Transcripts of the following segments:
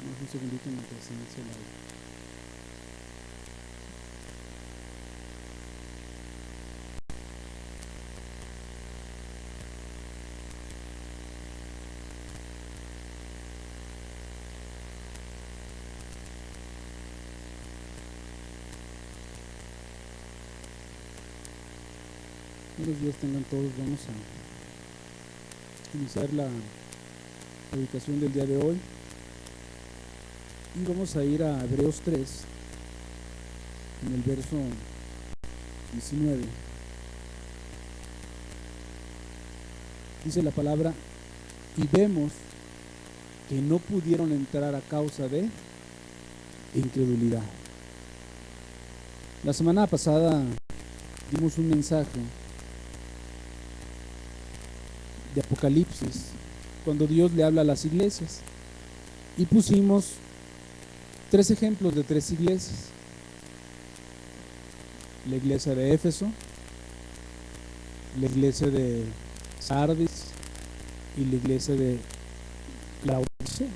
Un segundito mientras se inicia el audio. Buenos días tengan todos. Vamos a iniciar la predicación del día de hoy y vamos a ir a Hebreos 3 en el verso 19. Dice la palabra: y vemos que no pudieron entrar a causa de incredulidad. La semana pasada dimos un mensaje de Apocalipsis, cuando Dios le habla a las iglesias, y pusimos 3 ejemplos de 3 iglesias: la iglesia de Éfeso, la iglesia de Sardis y la iglesia de Laodicea.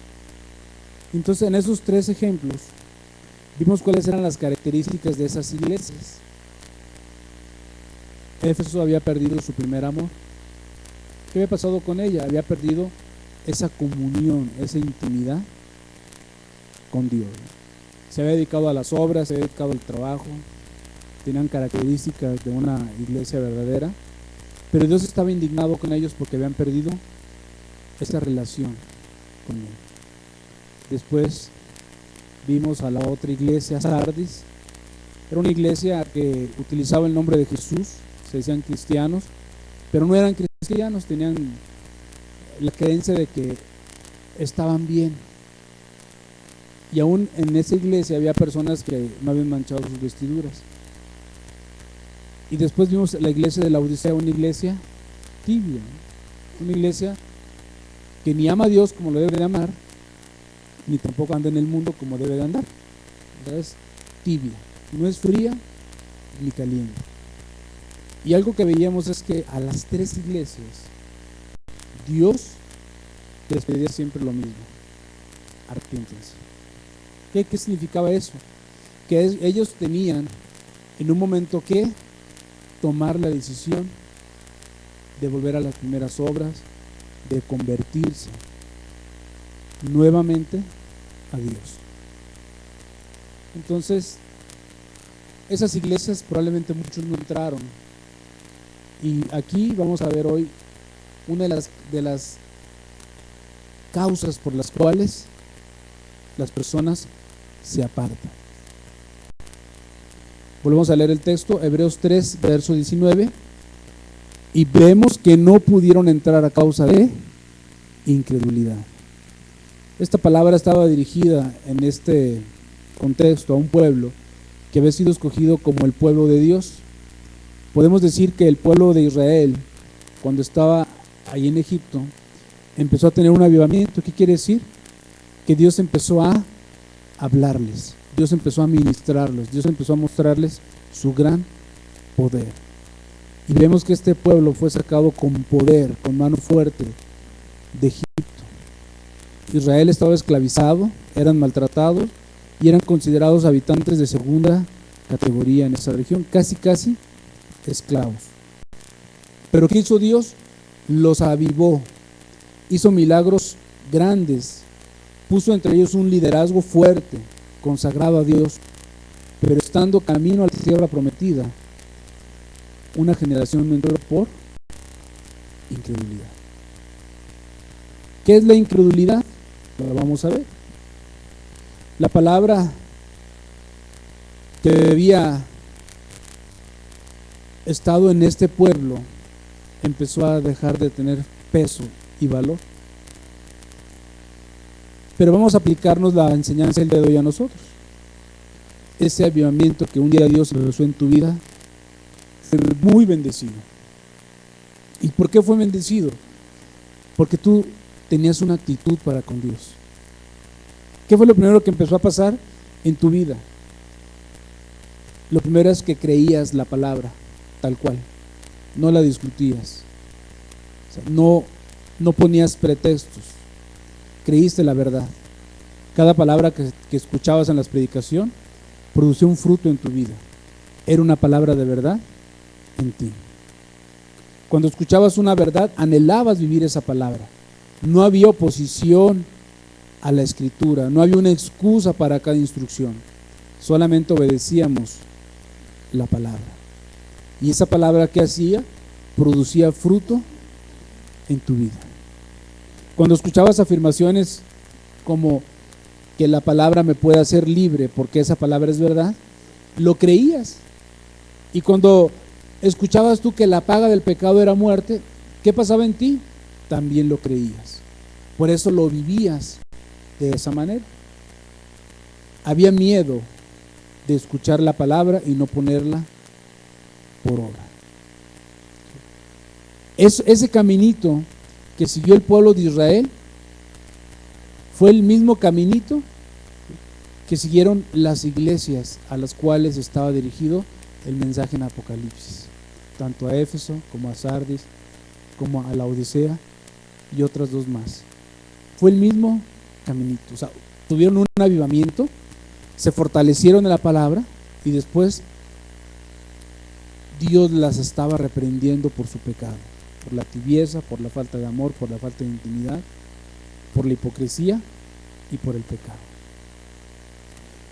Entonces, en esos 3 ejemplos vimos cuáles eran las características de esas iglesias. Éfeso había perdido su primer amor. ¿Qué había pasado con ella? Había perdido esa comunión, esa intimidad con Dios. Se había dedicado a las obras, se había dedicado al trabajo, tenían características de una iglesia verdadera, pero Dios estaba indignado con ellos porque habían perdido esa relación con Él. Después vimos a la otra iglesia, Sardis. Era una iglesia que utilizaba el nombre de Jesús, se decían cristianos, pero no eran cristianos, tenían la creencia de que estaban bien. Y aún en esa iglesia había personas que no habían manchado sus vestiduras. Y después vimos la iglesia de Laodicea, una iglesia tibia, una iglesia que ni ama a Dios como lo debe de amar, ni tampoco anda en el mundo como debe de andar. Es tibia, no es fría ni caliente. Y algo que veíamos es que a las 3 iglesias Dios les pedía siempre lo mismo: arrepiéntense. ¿Qué significaba eso? Que ellos tenían en un momento que tomar la decisión de volver a las primeras obras, de convertirse nuevamente a Dios. Entonces, esas iglesias probablemente muchos no entraron. Y aquí vamos a ver hoy una de las causas por las cuales las personas se apartan. Volvemos a leer el texto, Hebreos 3, verso 19. Y vemos que no pudieron entrar a causa de incredulidad. Esta palabra estaba dirigida en este contexto a un pueblo que había sido escogido como el pueblo de Dios. Podemos decir que el pueblo de Israel, cuando estaba ahí en Egipto, empezó a tener un avivamiento. ¿Qué quiere decir? Que Dios empezó a hablarles, Dios empezó a ministrarlos, Dios empezó a mostrarles su gran poder. Y vemos que este pueblo fue sacado con poder, con mano fuerte de Egipto. Israel estaba esclavizado, eran maltratados y eran considerados habitantes de segunda categoría en esa región, casi esclavos. Pero ¿qué hizo Dios? Los avivó, hizo milagros grandes, puso entre ellos un liderazgo fuerte, consagrado a Dios. Pero estando camino a la tierra prometida, una generación no entró por incredulidad. ¿Qué es la incredulidad? Lo vamos a ver. La palabra que había estado en este pueblo empezó a dejar de tener peso y valor. Pero vamos a aplicarnos la enseñanza del día de hoy a nosotros. Ese avivamiento que un día Dios empezó en tu vida fue muy bendecido. ¿Y por qué fue bendecido? Porque tú tenías una actitud para con Dios. ¿Qué fue lo primero que empezó a pasar en tu vida? Lo primero es que creías la palabra tal cual, no la discutías, o sea, no ponías pretextos, creíste la verdad, Cada palabra que escuchabas en la predicación producía un fruto en tu vida. Era una palabra de verdad en ti. Cuando escuchabas una verdad, anhelabas vivir esa palabra. No había oposición a la escritura, no había una excusa para cada instrucción. Solamente obedecíamos la palabra. Y esa palabra que hacía, producía fruto en tu vida. Cuando escuchabas afirmaciones como que la palabra me puede hacer libre porque esa palabra es verdad, lo creías. Y cuando escuchabas tú que la paga del pecado era muerte, ¿qué pasaba en ti? También lo creías. Por eso lo vivías de esa manera. Había miedo de escuchar la palabra y no ponerla por obra. Ese caminito que siguió el pueblo de Israel fue el mismo caminito que siguieron las iglesias a las cuales estaba dirigido el mensaje en Apocalipsis, tanto a Éfeso como a Sardis, como a la Odisea y otras dos más. Fue el mismo caminito, o sea, tuvieron un avivamiento, se fortalecieron en la palabra y después Dios las estaba reprendiendo por su pecado, por la tibieza, por la falta de amor, por la falta de intimidad, por la hipocresía y por el pecado.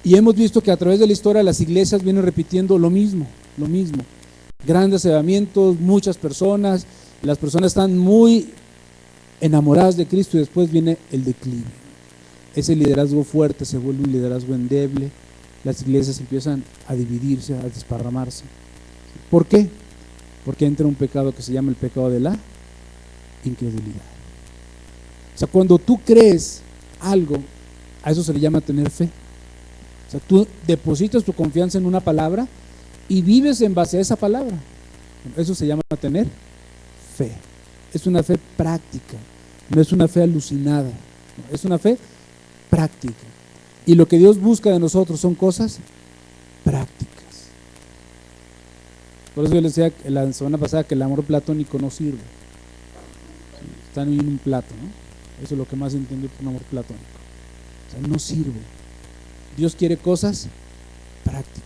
Y hemos visto que a través de la historia las iglesias vienen repitiendo lo mismo. Grandes avivamientos, muchas personas, las personas están muy enamoradas de Cristo y después viene el declive. Ese liderazgo fuerte se vuelve un liderazgo endeble, las iglesias empiezan a dividirse, a desparramarse. ¿Por qué? Porque entra un pecado que se llama el pecado de la incredulidad. O sea, cuando tú crees algo, a eso se le llama tener fe. O sea, tú depositas tu confianza en una palabra y vives en base a esa palabra. Eso se llama tener fe. Es una fe práctica, no es una fe alucinada, es una fe práctica. Y lo que Dios busca de nosotros son cosas prácticas. Por eso yo les decía la semana pasada que el amor platónico no sirve. Está en un plato, ¿no? Eso es lo que más entiendo por un amor platónico. O sea, no sirve. Dios quiere cosas prácticas.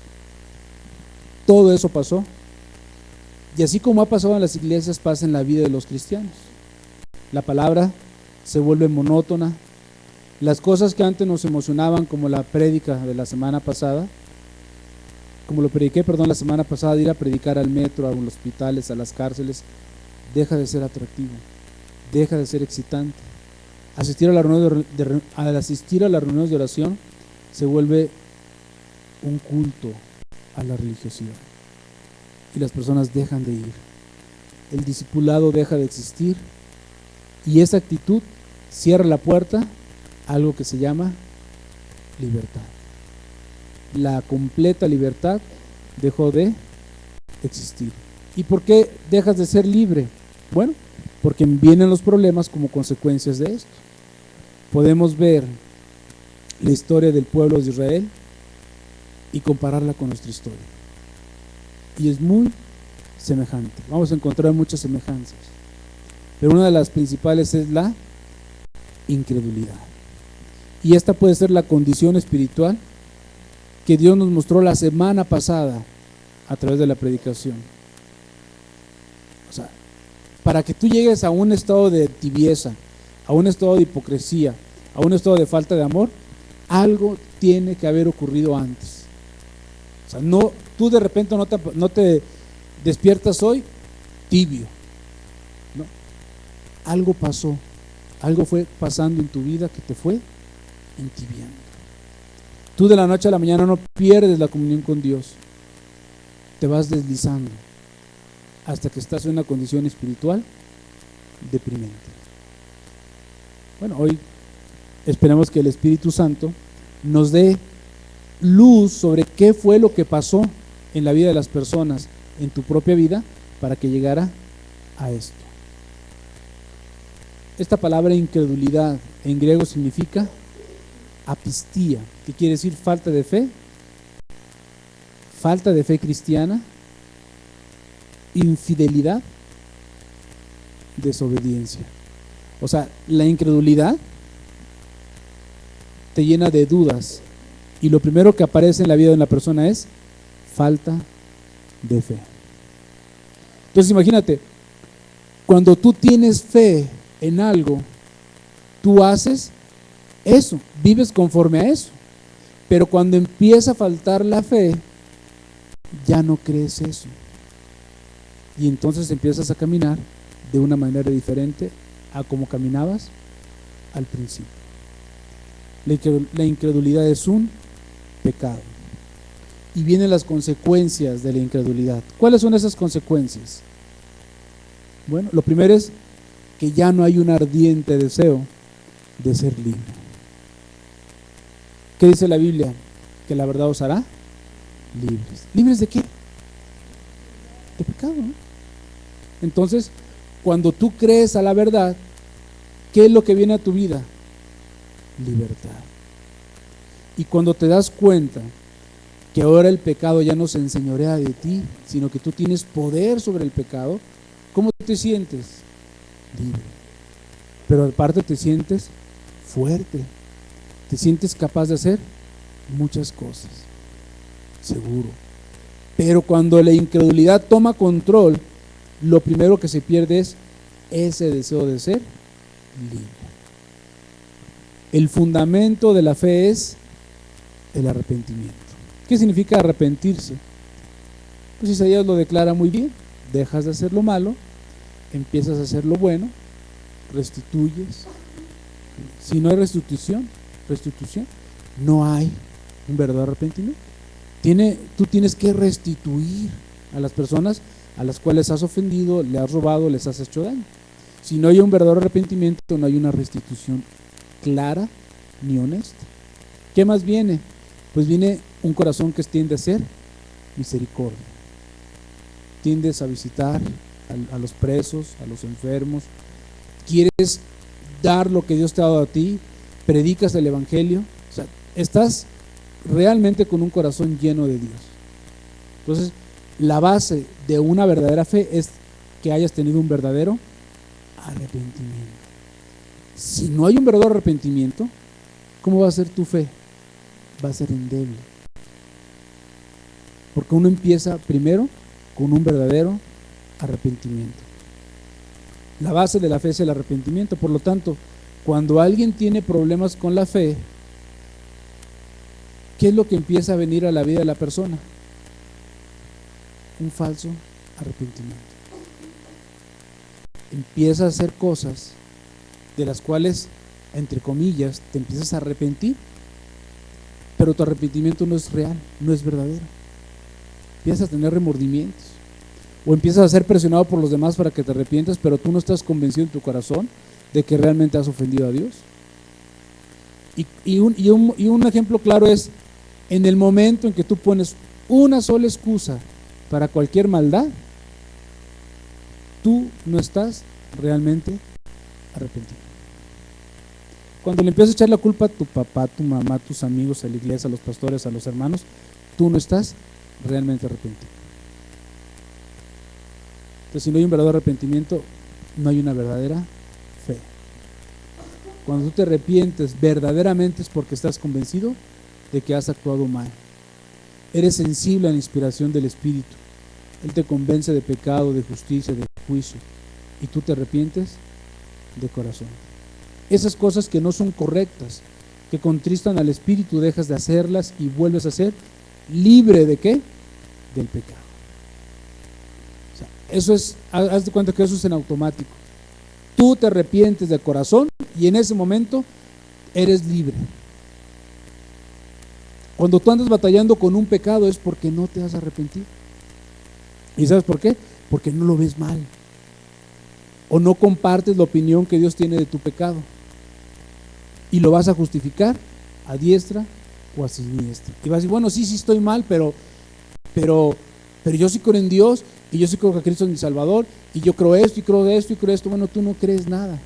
Todo eso pasó. Y así como ha pasado en las iglesias, pasa en la vida de los cristianos. La palabra se vuelve monótona. Las cosas que antes nos emocionaban, como la prédica de la semana pasada, como lo prediqué, la semana pasada, de ir a predicar al metro, a los hospitales, a las cárceles, deja de ser atractivo, deja de ser excitante. Asistir a las reuniones de oración se vuelve un culto a la religiosidad y las personas dejan de ir. El discipulado deja de existir y esa actitud cierra la puerta a algo que se llama libertad. La completa libertad dejó de existir. ¿Y por qué dejas de ser libre? Bueno, porque vienen los problemas como consecuencias de esto. Podemos ver la historia del pueblo de Israel y compararla con nuestra historia. Y es muy semejante. Vamos a encontrar muchas semejanzas. Pero una de las principales es la incredulidad. Y esta puede ser la condición espiritual que Dios nos mostró la semana pasada a través de la predicación. O sea, para que tú llegues a un estado de tibieza, a un estado de hipocresía, a un estado de falta de amor, algo tiene que haber ocurrido antes. O sea, no, tú de repente no te despiertas hoy tibio, ¿no? Algo pasó, algo fue pasando en tu vida que te fue entibiando. Tú de la noche a la mañana no pierdes la comunión con Dios, te vas deslizando hasta que estás en una condición espiritual deprimente. Bueno, hoy esperamos que el Espíritu Santo nos dé luz sobre qué fue lo que pasó en la vida de las personas, en tu propia vida, para que llegara a esto. Esta palabra incredulidad en griego significa apistía, que quiere decir falta de fe cristiana, infidelidad, desobediencia. O sea, la incredulidad te llena de dudas y lo primero que aparece en la vida de una persona es falta de fe. Entonces imagínate, cuando tú tienes fe en algo, tú haces eso, vives conforme a eso. Pero cuando empieza a faltar la fe, ya no crees eso. Y entonces empiezas a caminar de una manera diferente a como caminabas al principio. La incredulidad es un pecado. Y vienen las consecuencias de la incredulidad. ¿Cuáles son esas consecuencias? Bueno, lo primero es que ya no hay un ardiente deseo de ser libre. ¿Qué dice la Biblia? Que la verdad os hará libres. ¿Libres de qué? De pecado, ¿no? Entonces, cuando tú crees a la verdad, ¿qué es lo que viene a tu vida? Libertad. Y cuando te das cuenta que ahora el pecado ya no se enseñorea de ti, sino que tú tienes poder sobre el pecado, ¿cómo te sientes? Libre. Pero aparte te sientes fuerte, te sientes capaz de hacer muchas cosas, seguro. Pero cuando la incredulidad toma control, lo primero que se pierde es ese deseo de ser libre. El fundamento de la fe es el arrepentimiento. ¿Qué significa arrepentirse? Pues Isaías lo declara muy bien: dejas de hacer lo malo, empiezas a hacer lo bueno, restituyes. Si no hay restitución, no hay un verdadero arrepentimiento. Tú tienes que restituir a las personas a las cuales has ofendido, le has robado, les has hecho daño. Si no hay un verdadero arrepentimiento, no hay una restitución clara ni honesta. ¿Qué más viene? Pues viene un corazón que tiende a ser misericordia. Tiendes a visitar a los presos, a los enfermos. Quieres dar lo que Dios te ha dado a ti, predicas el evangelio. O sea, estás realmente con un corazón lleno de Dios. Entonces, la base de una verdadera fe es que hayas tenido un verdadero arrepentimiento. Si no hay un verdadero arrepentimiento, ¿cómo va a ser tu fe? Va a ser endeble. Porque uno empieza primero con un verdadero arrepentimiento. La base de la fe es el arrepentimiento. Por lo tanto, cuando alguien tiene problemas con la fe, ¿qué es lo que empieza a venir a la vida de la persona? Un falso arrepentimiento. Empieza a hacer cosas de las cuales, entre comillas, te empiezas a arrepentir, pero tu arrepentimiento no es real, no es verdadero. Empiezas a tener remordimientos, o empiezas a ser presionado por los demás para que te arrepientas, pero tú no estás convencido en tu corazón de que realmente has ofendido a Dios. Y un ejemplo claro es en el momento en que tú pones una sola excusa para cualquier maldad, tú no estás realmente arrepentido. Cuando le empiezas a echar la culpa a tu papá, a tu mamá, a tus amigos, a la iglesia, a los pastores, a los hermanos, tú no estás realmente arrepentido. Entonces, si no hay un verdadero arrepentimiento, no hay una verdadera fe. Cuando tú te arrepientes verdaderamente es porque estás convencido de que has actuado mal. Eres sensible a la inspiración del Espíritu. Él te convence de pecado, de justicia, de juicio, y tú te arrepientes de corazón. Esas cosas que no son correctas, que contristan al Espíritu, dejas de hacerlas y vuelves a ser libre ¿de qué? Del pecado. O sea, eso es, haz de cuenta que eso es en automático. Tú te arrepientes de corazón y en ese momento eres libre. Cuando tú andas batallando con un pecado es porque no te has arrepentido. ¿Y sabes por qué? Porque no lo ves mal, o no compartes la opinión que Dios tiene de tu pecado, y lo vas a justificar a diestra o a siniestra. Y vas a decir, bueno, sí estoy mal, pero yo sí creo en Dios, y yo sí creo que Cristo es mi Salvador, y yo creo esto, y creo esto, y creo esto. Bueno, tú no crees nada.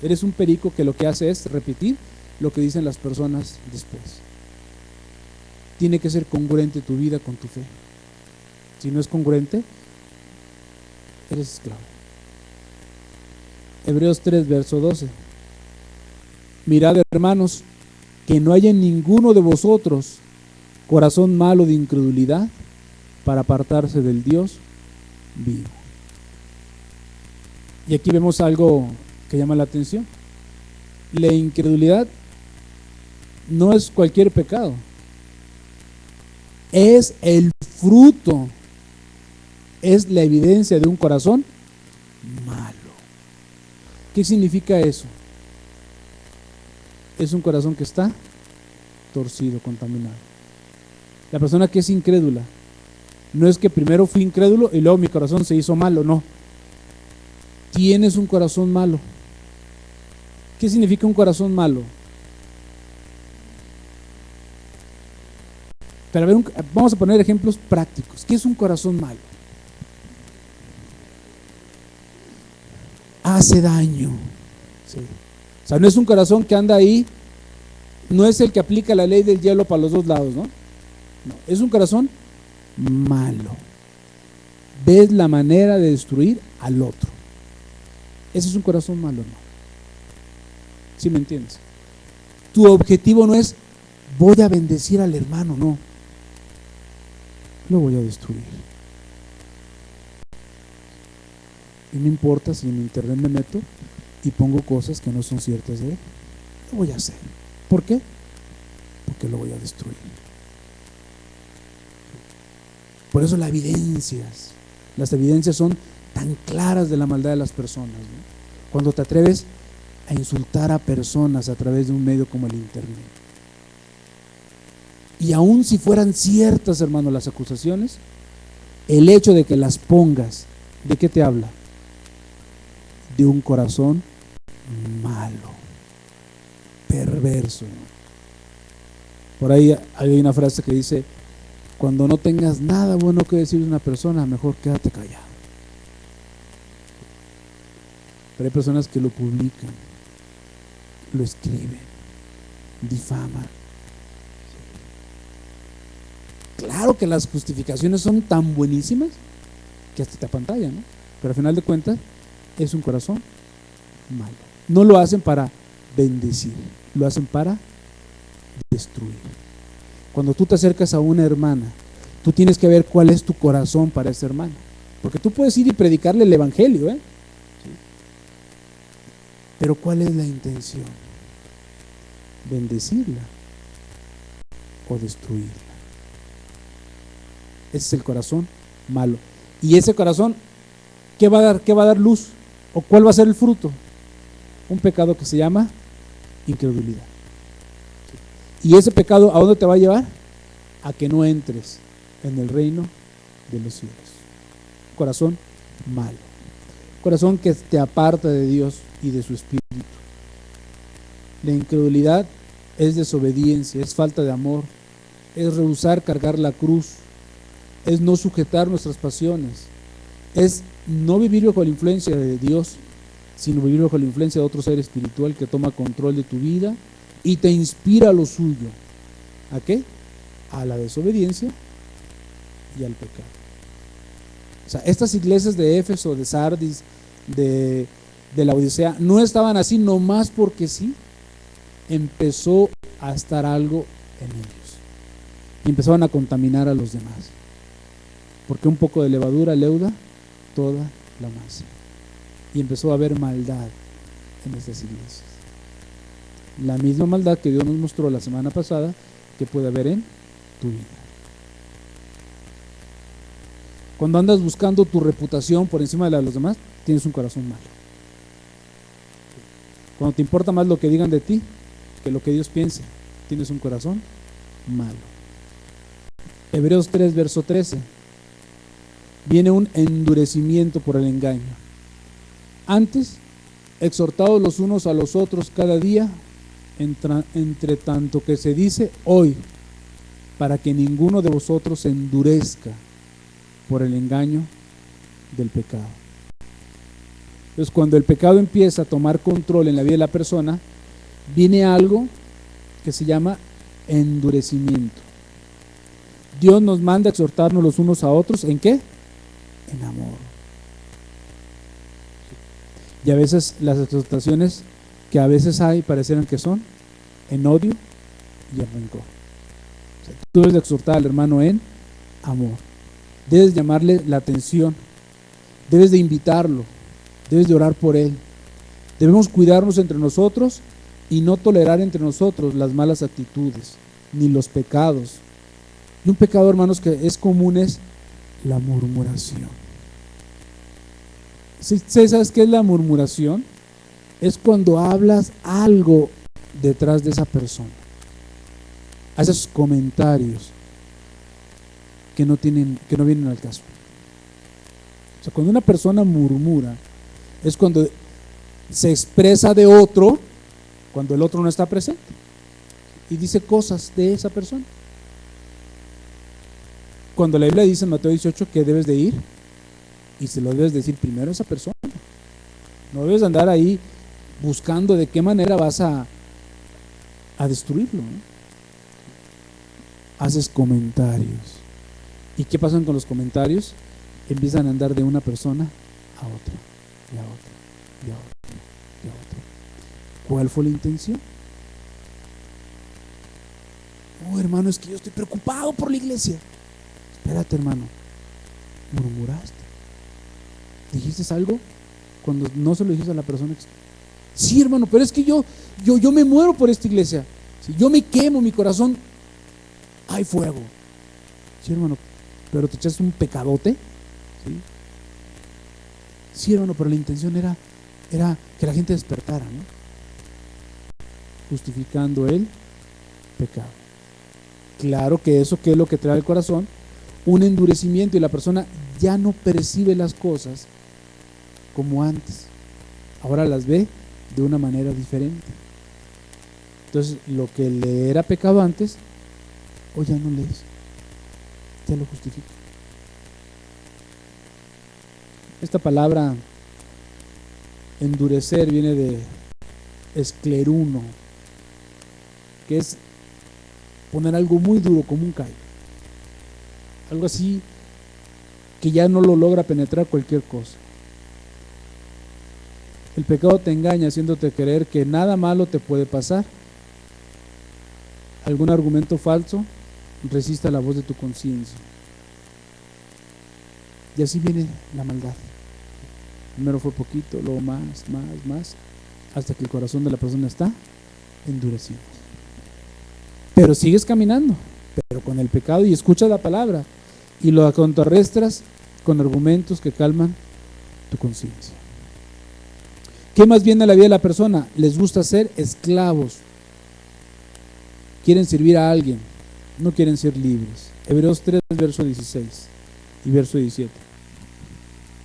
Eres un perico que lo que hace es repetir lo que dicen las personas después. Tiene que ser congruente tu vida con tu fe. Si no es congruente, eres esclavo. Hebreos 3, verso 12. Mirad, hermanos, que no haya en ninguno de vosotros corazón malo de incredulidad para apartarse del Dios vivo. Y aquí vemos algo que llama la atención. La incredulidad no es cualquier pecado, es el fruto, es la evidencia de un corazón malo. ¿Qué significa eso? Es un corazón que está torcido, contaminado. La persona que es incrédula, no es que primero fui incrédulo y luego mi corazón se hizo malo, no. Tienes un corazón malo. ¿Qué significa un corazón malo? Pero a ver, vamos a poner ejemplos prácticos. ¿Qué es un corazón malo? Hace daño. Sí. O sea, no es un corazón que anda ahí, no es el que aplica la ley del hielo para los dos lados, ¿no? No, es un corazón malo. Ves la manera de destruir al otro. Ese es un corazón malo, ¿no? ¿Sí me entiendes? Tu objetivo no es voy a bendecir al hermano, no. Lo voy a destruir. Y no importa si en internet me meto y pongo cosas que no son ciertas de él, lo voy a hacer. ¿Por qué? Porque lo voy a destruir. Por eso las evidencias son tan claras de la maldad de las personas, ¿no? Cuando te atreves a insultar a personas a través de un medio como el internet. Y aun si fueran ciertas, hermano, las acusaciones, el hecho de que las pongas, ¿de qué te habla? De un corazón malo, perverso. Por ahí hay una frase que dice: cuando no tengas nada bueno que decir de una persona, mejor quédate callado. Pero hay personas que lo publican, lo escriben, difaman. Claro que las justificaciones son tan buenísimas que hasta te apantallan, ¿no? Pero al final de cuentas es un corazón malo. No lo hacen para bendecir, lo hacen para destruir. Cuando tú te acercas a una hermana, tú tienes que ver cuál es tu corazón para esa hermana, porque tú puedes ir y predicarle el evangelio, ¿eh? ¿Sí? Pero ¿cuál es la intención? ¿Bendecirla o destruirla? Ese es el corazón malo. Y ese corazón, ¿qué va a dar? ¿Qué va a dar luz? ¿O cuál va a ser el fruto? Un pecado que se llama incredulidad. Y ese pecado, ¿a dónde te va a llevar? A que no entres en el reino de los cielos. Corazón malo. Corazón que te aparta de Dios y de su espíritu. La incredulidad es desobediencia, es falta de amor, es rehusar cargar la cruz, es no sujetar nuestras pasiones, es no vivir bajo la influencia de Dios, sino vivir bajo la influencia de otro ser espiritual que toma control de tu vida y te inspira a lo suyo. ¿A qué? A la desobediencia y al pecado. O sea, estas iglesias de Éfeso, de Sardis, de la Odisea, no estaban así nomás porque sí. Empezó a estar algo en ellos y empezaron a contaminar a los demás, porque un poco de levadura leuda toda la masa, y empezó a haber maldad en estas iglesias. La misma maldad que Dios nos mostró la semana pasada que puede haber en tu vida. Cuando andas buscando tu reputación por encima de la de los demás, tienes un corazón malo. Cuando te importa más lo que digan de ti que lo que Dios piense, tienes un corazón malo. Hebreos 3, verso 13. Viene un endurecimiento por el engaño. Antes, exhortados los unos a los otros cada día, entre tanto que se dice hoy, para que ninguno de vosotros se endurezca por el engaño del pecado. Entonces, cuando el pecado empieza a tomar control en la vida de la persona, viene algo que se llama endurecimiento. Dios nos manda a exhortarnos los unos a otros, ¿en qué? En amor. Y a veces las exhortaciones que a veces hay parecieran que son en odio y el rencor. O sea, tú debes de exhortar al hermano en amor. Debes llamarle la atención. Debes de invitarlo. Debes de orar por él. Debemos cuidarnos entre nosotros y no tolerar entre nosotros las malas actitudes, ni los pecados. Y un pecado, hermanos, que es común es la murmuración. ¿Sabes qué es la murmuración? Es cuando hablas algo detrás de esa persona. Haces comentarios que no vienen al caso. O sea, cuando una persona murmura, es cuando se expresa de otro, cuando el otro no está presente, y dice cosas de esa persona. Cuando la Biblia dice en Mateo 18 que debes de ir, y se lo debes decir primero a esa persona. No debes andar ahí buscando de qué manera vas a destruirlo, ¿no? Haces comentarios. ¿Y qué pasan con los comentarios? Empiezan a andar de una persona a otra, y a otra, y a otra, y a otra. ¿Cuál fue la intención? Oh, hermano, es que yo estoy preocupado por la iglesia. Espérate, hermano. ¿Murmuraste? ¿Dijiste algo cuando no se lo dijiste a la persona? Sí, hermano, pero es que yo me muero por esta iglesia. Si yo me quemo, mi corazón, hay fuego. Sí, hermano, pero te echaste un pecadote. Sí, sí, hermano, pero la intención era que la gente despertara, ¿no? Justificando el pecado. Claro que eso, ¿qué es lo que trae al corazón? Un endurecimiento, y la persona ya no percibe las cosas como antes. Ahora las ve de una manera diferente. Entonces, lo que le era pecado antes, hoy ya no le es. Ya lo justifica. Esta palabra endurecer viene de escleruno, que es poner algo muy duro como un callo. Algo así que ya no lo logra penetrar cualquier cosa. El pecado te engaña haciéndote creer que nada malo te puede pasar. Algún argumento falso resiste a la voz de tu conciencia. Y así viene la maldad. Primero fue poquito, luego más, hasta que el corazón de la persona está endurecido. Pero sigues caminando, pero con el pecado, y escuchas la palabra y lo contrarrestas con argumentos que calman tu conciencia. ¿Qué más viene a la vida de la persona? Les gusta ser esclavos. Quieren servir a alguien, no quieren ser libres. Hebreos 3, verso 16 y verso 17.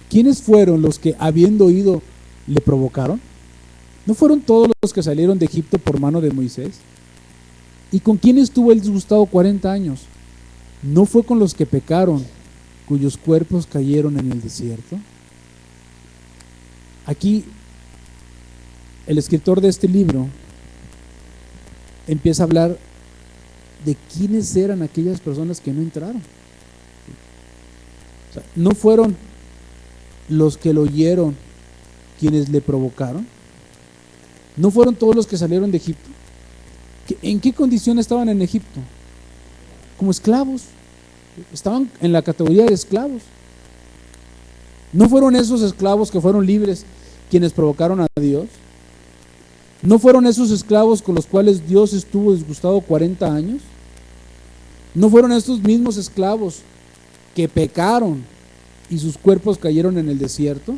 ¿Quiénes fueron los que, habiendo oído, le provocaron? ¿No fueron todos los que salieron de Egipto por mano de Moisés? ¿Y con quién estuvo él disgustado 40 años? ¿No fue con los que pecaron, cuyos cuerpos cayeron en el desierto? Aquí el escritor de este libro empieza a hablar de quiénes eran aquellas personas que no entraron. O sea, ¿no fueron los que lo oyeron quienes le provocaron? ¿No fueron todos los que salieron de Egipto? ¿En qué condición estaban en Egipto? Como esclavos. Estaban en la categoría de esclavos. ¿No fueron esos esclavos que fueron libres quienes provocaron a Dios? ¿No fueron esos esclavos con los cuales Dios estuvo disgustado 40 años? ¿No fueron estos mismos esclavos que pecaron y sus cuerpos cayeron en el desierto?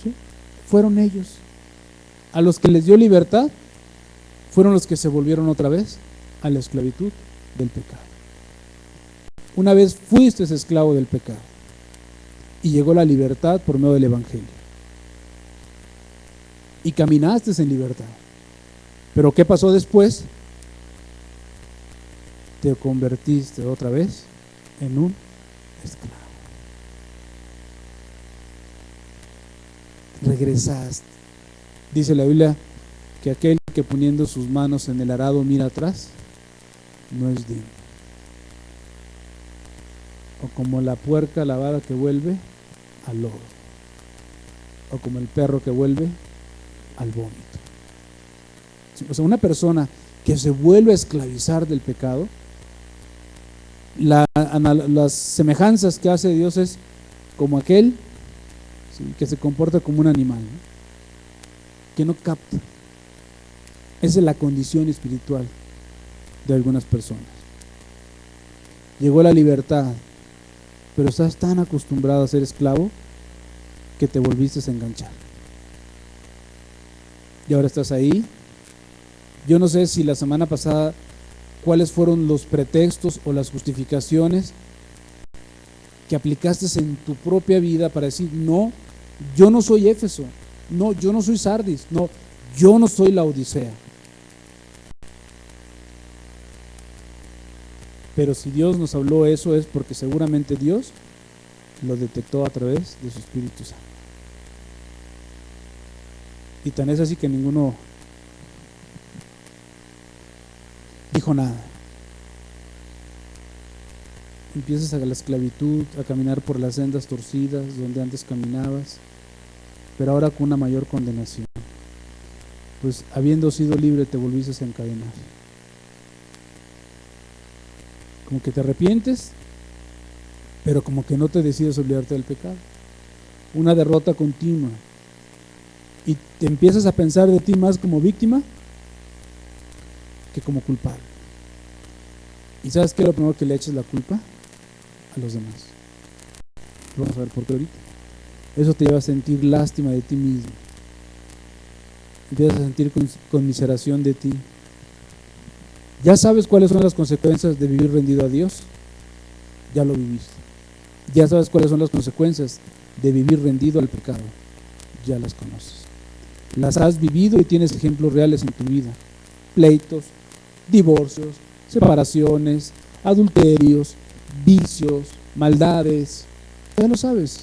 ¿Sí? Fueron ellos. A los que les dio libertad, fueron los que se volvieron otra vez a la esclavitud del pecado. Una vez fuiste esclavo del pecado y llegó la libertad por medio del evangelio. Y caminaste en libertad. Pero ¿qué pasó después? Te convertiste otra vez en un esclavo. Regresaste. Dice la Biblia que aquel que poniendo sus manos en el arado mira atrás, no es digno. O como la puerca lavada que vuelve al lodo. O como el perro que vuelve al vómito. O sea, una persona que se vuelve a esclavizar del pecado, las semejanzas que hace Dios es como aquel, ¿sí?, que se comporta como un animal, ¿no?, que no capta. Esa es la condición espiritual de algunas personas. Llegó la libertad, pero estás tan acostumbrado a ser esclavo que te volviste a enganchar. Y ahora estás ahí. Yo no sé si la semana pasada cuáles fueron los pretextos o las justificaciones que aplicaste en tu propia vida para decir: no, yo no soy Éfeso, no, yo no soy Sardis, no, yo no soy la Odisea. Pero si Dios nos habló eso, es porque seguramente Dios lo detectó a través de su Espíritu Santo. Y tan es así que ninguno dijo nada. Empiezas a la esclavitud, a caminar por las sendas torcidas donde antes caminabas, pero ahora con una mayor condenación. Pues habiendo sido libre te volviste a encadenar. Como que te arrepientes, pero como que no te decides olvidarte del pecado. Una derrota continua. Y te empiezas a pensar de ti más como víctima que como culpable. ¿Y sabes qué es lo primero que le echas la culpa? A los demás. Vamos a ver por qué ahorita. Eso te lleva a sentir lástima de ti mismo. Empiezas a sentir conmiseración de ti. ¿Ya sabes cuáles son las consecuencias de vivir rendido a Dios? Ya lo viviste. ¿Ya sabes cuáles son las consecuencias de vivir rendido al pecado? Ya las conoces. Las has vivido y tienes ejemplos reales en tu vida. Pleitos, divorcios, separaciones, adulterios, vicios, maldades. Ya lo sabes.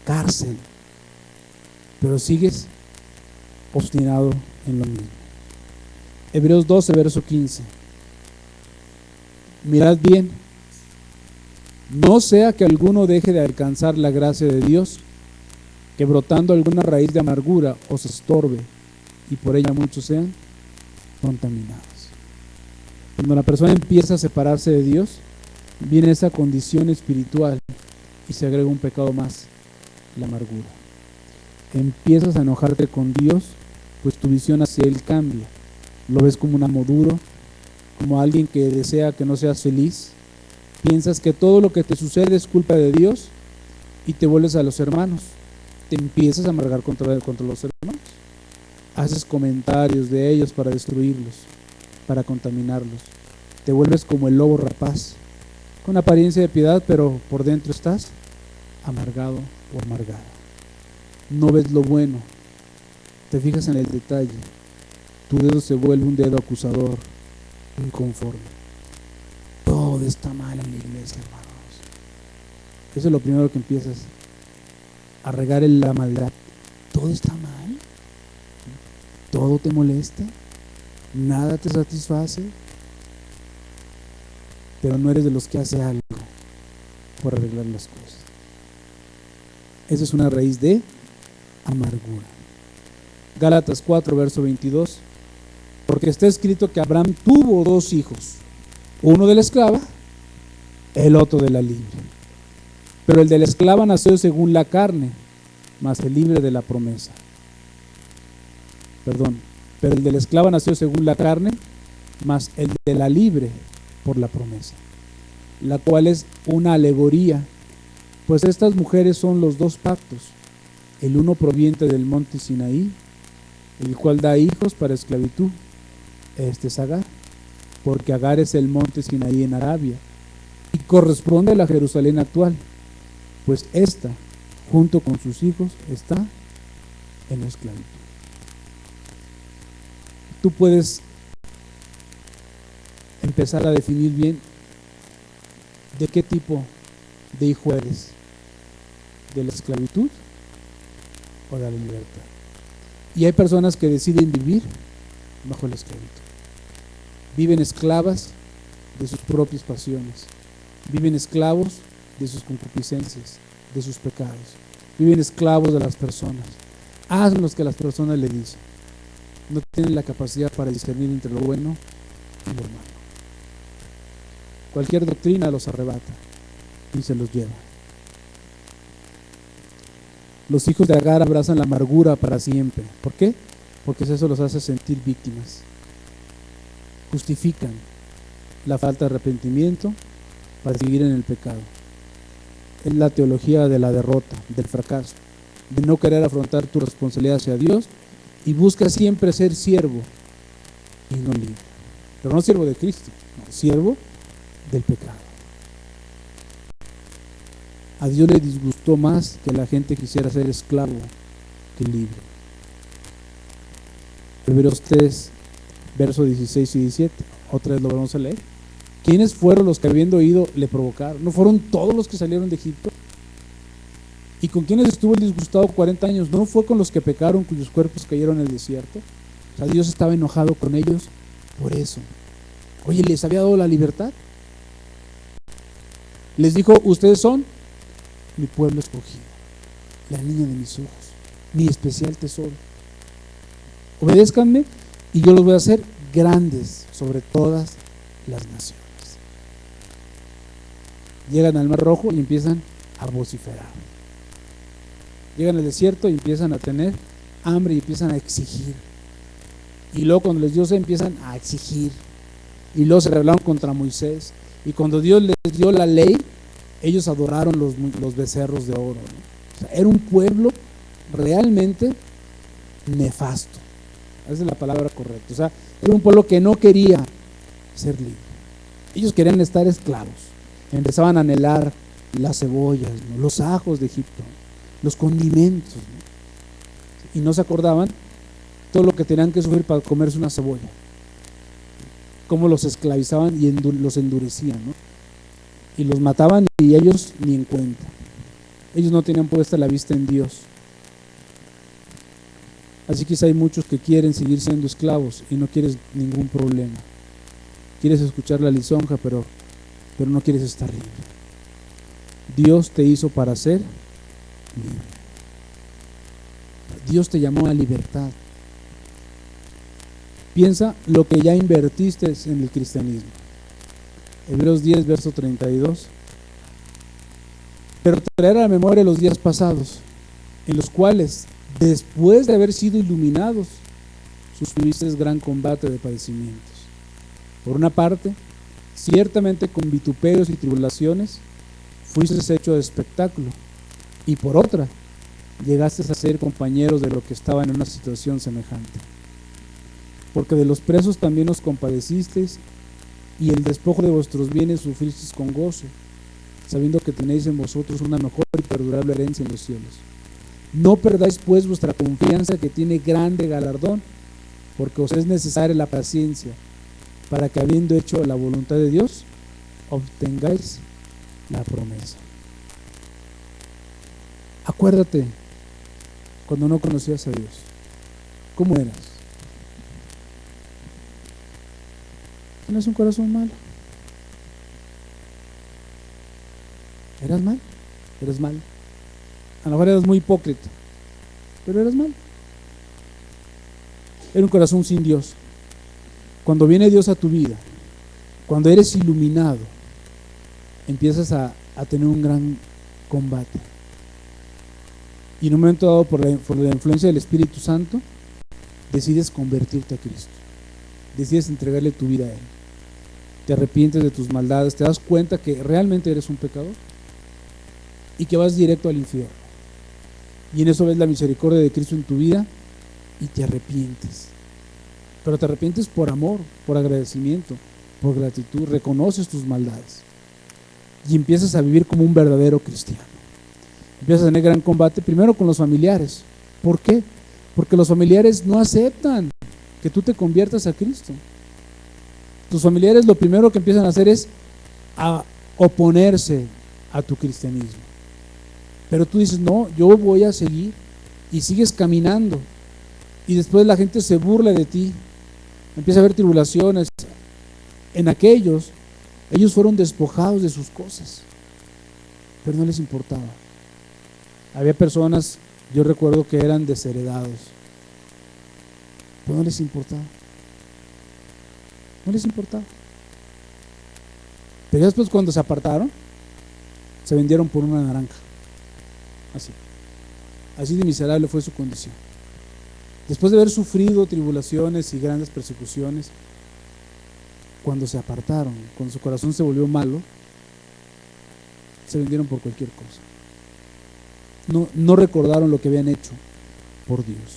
Cárcel. Pero sigues obstinado en lo mismo. Hebreos 12, verso 15. Mirad bien, no sea que alguno deje de alcanzar la gracia de Dios, que brotando alguna raíz de amargura os estorbe y por ella muchos sean contaminados. Cuando la persona empieza a separarse de Dios, viene esa condición espiritual y se agrega un pecado más, la amargura. Empiezas a enojarte con Dios, pues tu visión hacia Él cambia. Lo ves como un amo duro, como alguien que desea que no seas feliz. Piensas que todo lo que te sucede es culpa de Dios y te vuelves a los hermanos. Te empiezas a amargar contra los hermanos. Haces comentarios de ellos para destruirlos, para contaminarlos. Te vuelves como el lobo rapaz, con apariencia de piedad, pero por dentro estás amargado o amargada. No ves lo bueno, te fijas en el detalle. Tu dedo se vuelve un dedo acusador, inconforme. Todo está mal en la iglesia, hermanos. Eso es lo primero que empiezas a regar en la maldad. Todo está mal, todo te molesta, nada te satisface, pero no eres de los que hace algo por arreglar las cosas. Esa es una raíz de amargura. Gálatas 4, verso 22. Porque está escrito que Abraham tuvo 2 hijos, uno de la esclava, el otro de la libre. Pero el de la esclava nació según la carne, mas el libre de la promesa. Pero el de la esclava nació según la carne, mas el de la libre por la promesa, la cual es una alegoría, pues estas mujeres son los 2 pactos. El uno proviene del monte Sinaí, el cual da hijos para esclavitud. Este es Agar, porque Agar es el monte Sinaí en Arabia y corresponde a la Jerusalén actual, pues esta, junto con sus hijos, está en la esclavitud. Tú puedes empezar a definir bien de qué tipo de hijo eres, de la esclavitud o de la libertad. Y hay personas que deciden vivir bajo la esclavitud. Viven esclavas de sus propias pasiones, viven esclavos de sus concupiscencias, de sus pecados, viven esclavos de las personas, hacen lo que las personas le dicen. no tienen la capacidad para discernir entre lo bueno y lo malo. Cualquier doctrina los arrebata y se los lleva. Los hijos de Agar abrazan la amargura para siempre. ¿Por qué? Porque eso los hace sentir víctimas. Justifican la falta de arrepentimiento para seguir en el pecado. Es la teología de la derrota, del fracaso, de no querer afrontar tu responsabilidad hacia Dios y busca siempre ser siervo y no libre. Pero no siervo de Cristo, no, siervo del pecado. A Dios le disgustó más que la gente quisiera ser esclavo que libre. Hebreos 3, versos 16 y 17. Otra vez lo vamos a leer. ¿Quiénes fueron los que habiendo oído le provocaron? ¿No fueron todos los que salieron de Egipto? ¿Y con quiénes estuvo el disgustado 40 años? ¿No fue con los que pecaron, cuyos cuerpos cayeron en el desierto? O sea, Dios estaba enojado con ellos por eso. Oye, ¿les había dado la libertad? Les dijo, ustedes son mi pueblo escogido, la niña de mis ojos, mi especial tesoro. Obedézcanme y yo los voy a hacer grandes sobre todas las naciones. Llegan al Mar Rojo y empiezan a vociferar. Llegan al desierto y empiezan a tener hambre y empiezan a exigir. Y luego cuando les dio sed empiezan a exigir. Y luego se rebelaron contra Moisés. Y cuando Dios les dio la ley, ellos adoraron los becerros de oro, ¿no? O sea, era un pueblo realmente nefasto. Esa es la palabra correcta. O sea, era un pueblo que no quería ser libre. Ellos querían estar esclavos. Empezaban a anhelar las cebollas, ¿no? Los ajos de Egipto, los condimentos, ¿no? Y no se acordaban todo lo que tenían que sufrir para comerse una cebolla, cómo los esclavizaban y los endurecían, ¿no? Y los mataban y ellos ni en cuenta. Ellos no tenían puesta la vista en Dios. Así que hay muchos que quieren seguir siendo esclavos y no quieres ningún problema. Quieres escuchar la lisonja, pero no quieres estar libre. Dios te hizo para ser libre. Dios te llamó a libertad. Piensa lo que ya invertiste en el cristianismo. Hebreos 10, verso 32. Pero traer a la memoria los días pasados, en los cuales, después de haber sido iluminados, sufristeis gran combate de padecimientos. Por una parte, ciertamente con vituperios y tribulaciones, fuisteis hecho de espectáculo, y por otra, llegasteis a ser compañeros de los que estaban en una situación semejante. Porque de los presos también os compadecisteis, y el despojo de vuestros bienes sufristeis con gozo, sabiendo que tenéis en vosotros una mejor y perdurable herencia en los cielos. No perdáis pues vuestra confianza, que tiene grande galardón, porque os es necesaria la paciencia, para que habiendo hecho la voluntad de Dios, obtengáis la promesa. Acuérdate cuando no conocías a Dios, ¿cómo eras? ¿Tienes un corazón malo? ¿Eras mal? ¿Eres mal? A lo mejor eras muy hipócrita, pero eras mal. Era un corazón sin Dios. Cuando viene Dios a tu vida, cuando eres iluminado, empiezas a tener un gran combate. Y en un momento dado, por la influencia del Espíritu Santo, decides convertirte a Cristo. Decides entregarle tu vida a Él. Te arrepientes de tus maldades, te das cuenta que realmente eres un pecador y que vas directo al infierno. Y en eso ves la misericordia de Cristo en tu vida y te arrepientes. Pero te arrepientes por amor, por agradecimiento, por gratitud, reconoces tus maldades y empiezas a vivir como un verdadero cristiano. Empiezas a tener gran combate primero con los familiares. ¿Por qué? Porque los familiares no aceptan que tú te conviertas a Cristo. Tus familiares lo primero que empiezan a hacer es a oponerse a tu cristianismo. Pero tú dices, no, yo voy a seguir, y sigues caminando. Y después la gente se burla de ti. Empieza a haber tribulaciones. En aquellos, ellos fueron despojados de sus cosas, pero no les importaba. Había personas, yo recuerdo, que eran desheredados Pues no les importaba. No les importaba. Pero después, cuando se apartaron, se vendieron por una naranja. Así de miserable fue su condición. Después de haber sufrido tribulaciones y grandes persecuciones, cuando se apartaron, cuando su corazón se volvió malo, se vendieron por cualquier cosa. No recordaron lo que habían hecho por Dios.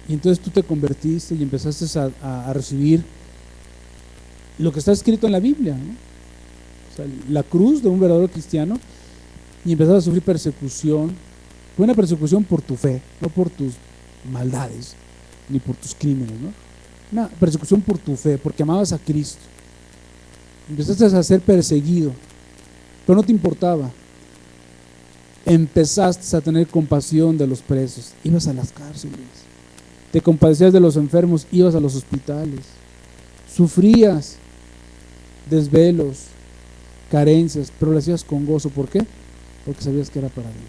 Y entonces tú te convertiste y empezaste a recibir lo que está escrito en la Biblia, ¿no? O sea, la cruz de un verdadero cristiano, y empezaste a sufrir persecución. Fue una persecución por tu fe, no por tus maldades ni por tus crímenes, ¿no? Una persecución por tu fe, porque amabas a Cristo. Empezaste a ser perseguido, pero no te importaba. Empezaste a tener compasión de los presos, ibas a las cárceles, te compadecías de los enfermos, ibas a los hospitales, sufrías desvelos, carencias, pero lo hacías con gozo. ¿Por qué? Porque sabías que era para Dios.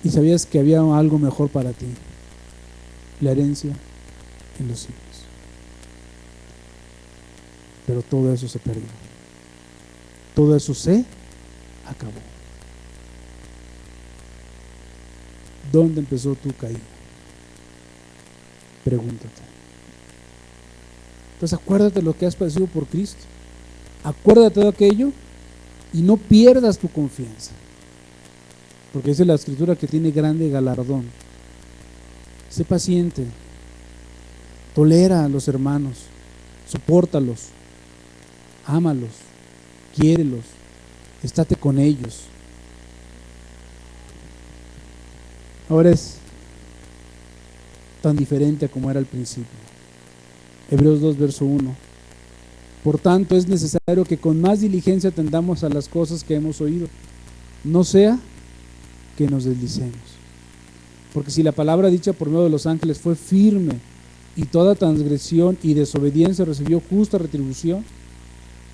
Y sabías que había algo mejor para ti, la herencia en los cielos. Pero todo eso se perdió. Todo eso se acabó. ¿Dónde empezó tu caída? Pregúntate. Entonces acuérdate de lo que has padecido por Cristo. Acuérdate de aquello y no pierdas tu confianza. Porque dice la Escritura que tiene grande galardón. Sé paciente. Tolera a los hermanos. Sopórtalos. Ámalos. Quiérelos. Estate con ellos. Ahora es tan diferente a como era al principio. Hebreos 2, verso 1. Por tanto, es necesario que con más diligencia atendamos a las cosas que hemos oído, no sea que nos deslicemos. Porque si la palabra dicha por medio de los ángeles fue firme, y toda transgresión y desobediencia recibió justa retribución,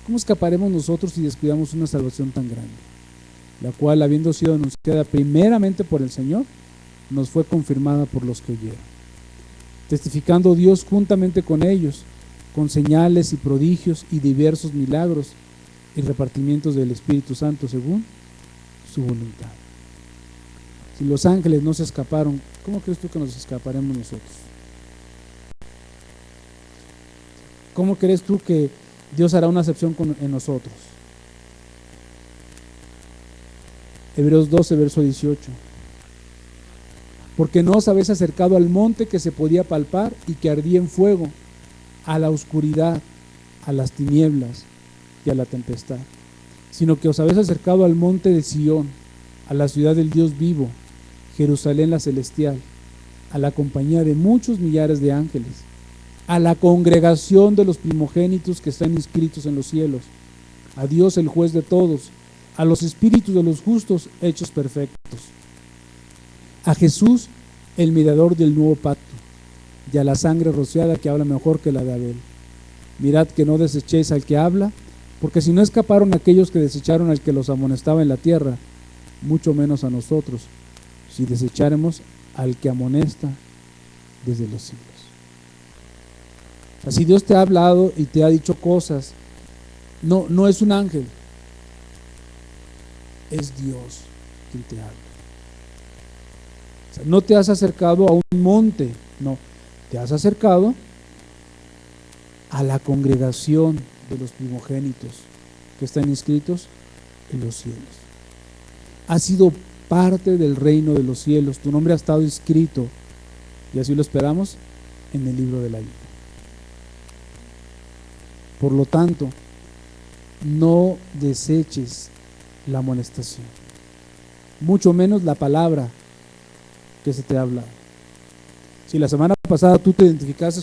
¿cómo escaparemos nosotros si descuidamos una salvación tan grande, la cual, habiendo sido anunciada primeramente por el Señor, nos fue confirmada por los que oyeron? Testificando Dios juntamente con ellos, con señales y prodigios y diversos milagros y repartimientos del Espíritu Santo según su voluntad. Si los ángeles no se escaparon, ¿cómo crees tú que nos escaparemos nosotros? ¿Cómo crees tú que Dios hará una excepción en nosotros? Hebreos 12, verso 18. Porque no os habéis acercado al monte que se podía palpar y que ardía en fuego, a la oscuridad, a las tinieblas y a la tempestad, sino que os habéis acercado al monte de Sión, a la ciudad del Dios vivo, Jerusalén la celestial, a la compañía de muchos millares de ángeles, a la congregación de los primogénitos que están inscritos en los cielos, a Dios el juez de todos, a los espíritus de los justos hechos perfectos, a Jesús el mediador del nuevo pacto, y a la sangre rociada que habla mejor que la de Abel. Mirad que no desechéis al que habla, porque si no escaparon aquellos que desecharon al que los amonestaba en la tierra, mucho menos a nosotros, si desecháremos al que amonesta desde los siglos. Así Dios te ha hablado y te ha dicho cosas, no es un ángel, es Dios quien te habla. O sea, no te has acercado a un monte, no, te has acercado a la congregación de los primogénitos que están inscritos en los cielos. Has sido parte del reino de los cielos, tu nombre ha estado inscrito, y así lo esperamos, en el libro de la vida. Por lo tanto, no deseches la amonestación, mucho menos la palabra que se te ha hablado. Si la semana pasada tú te identificaste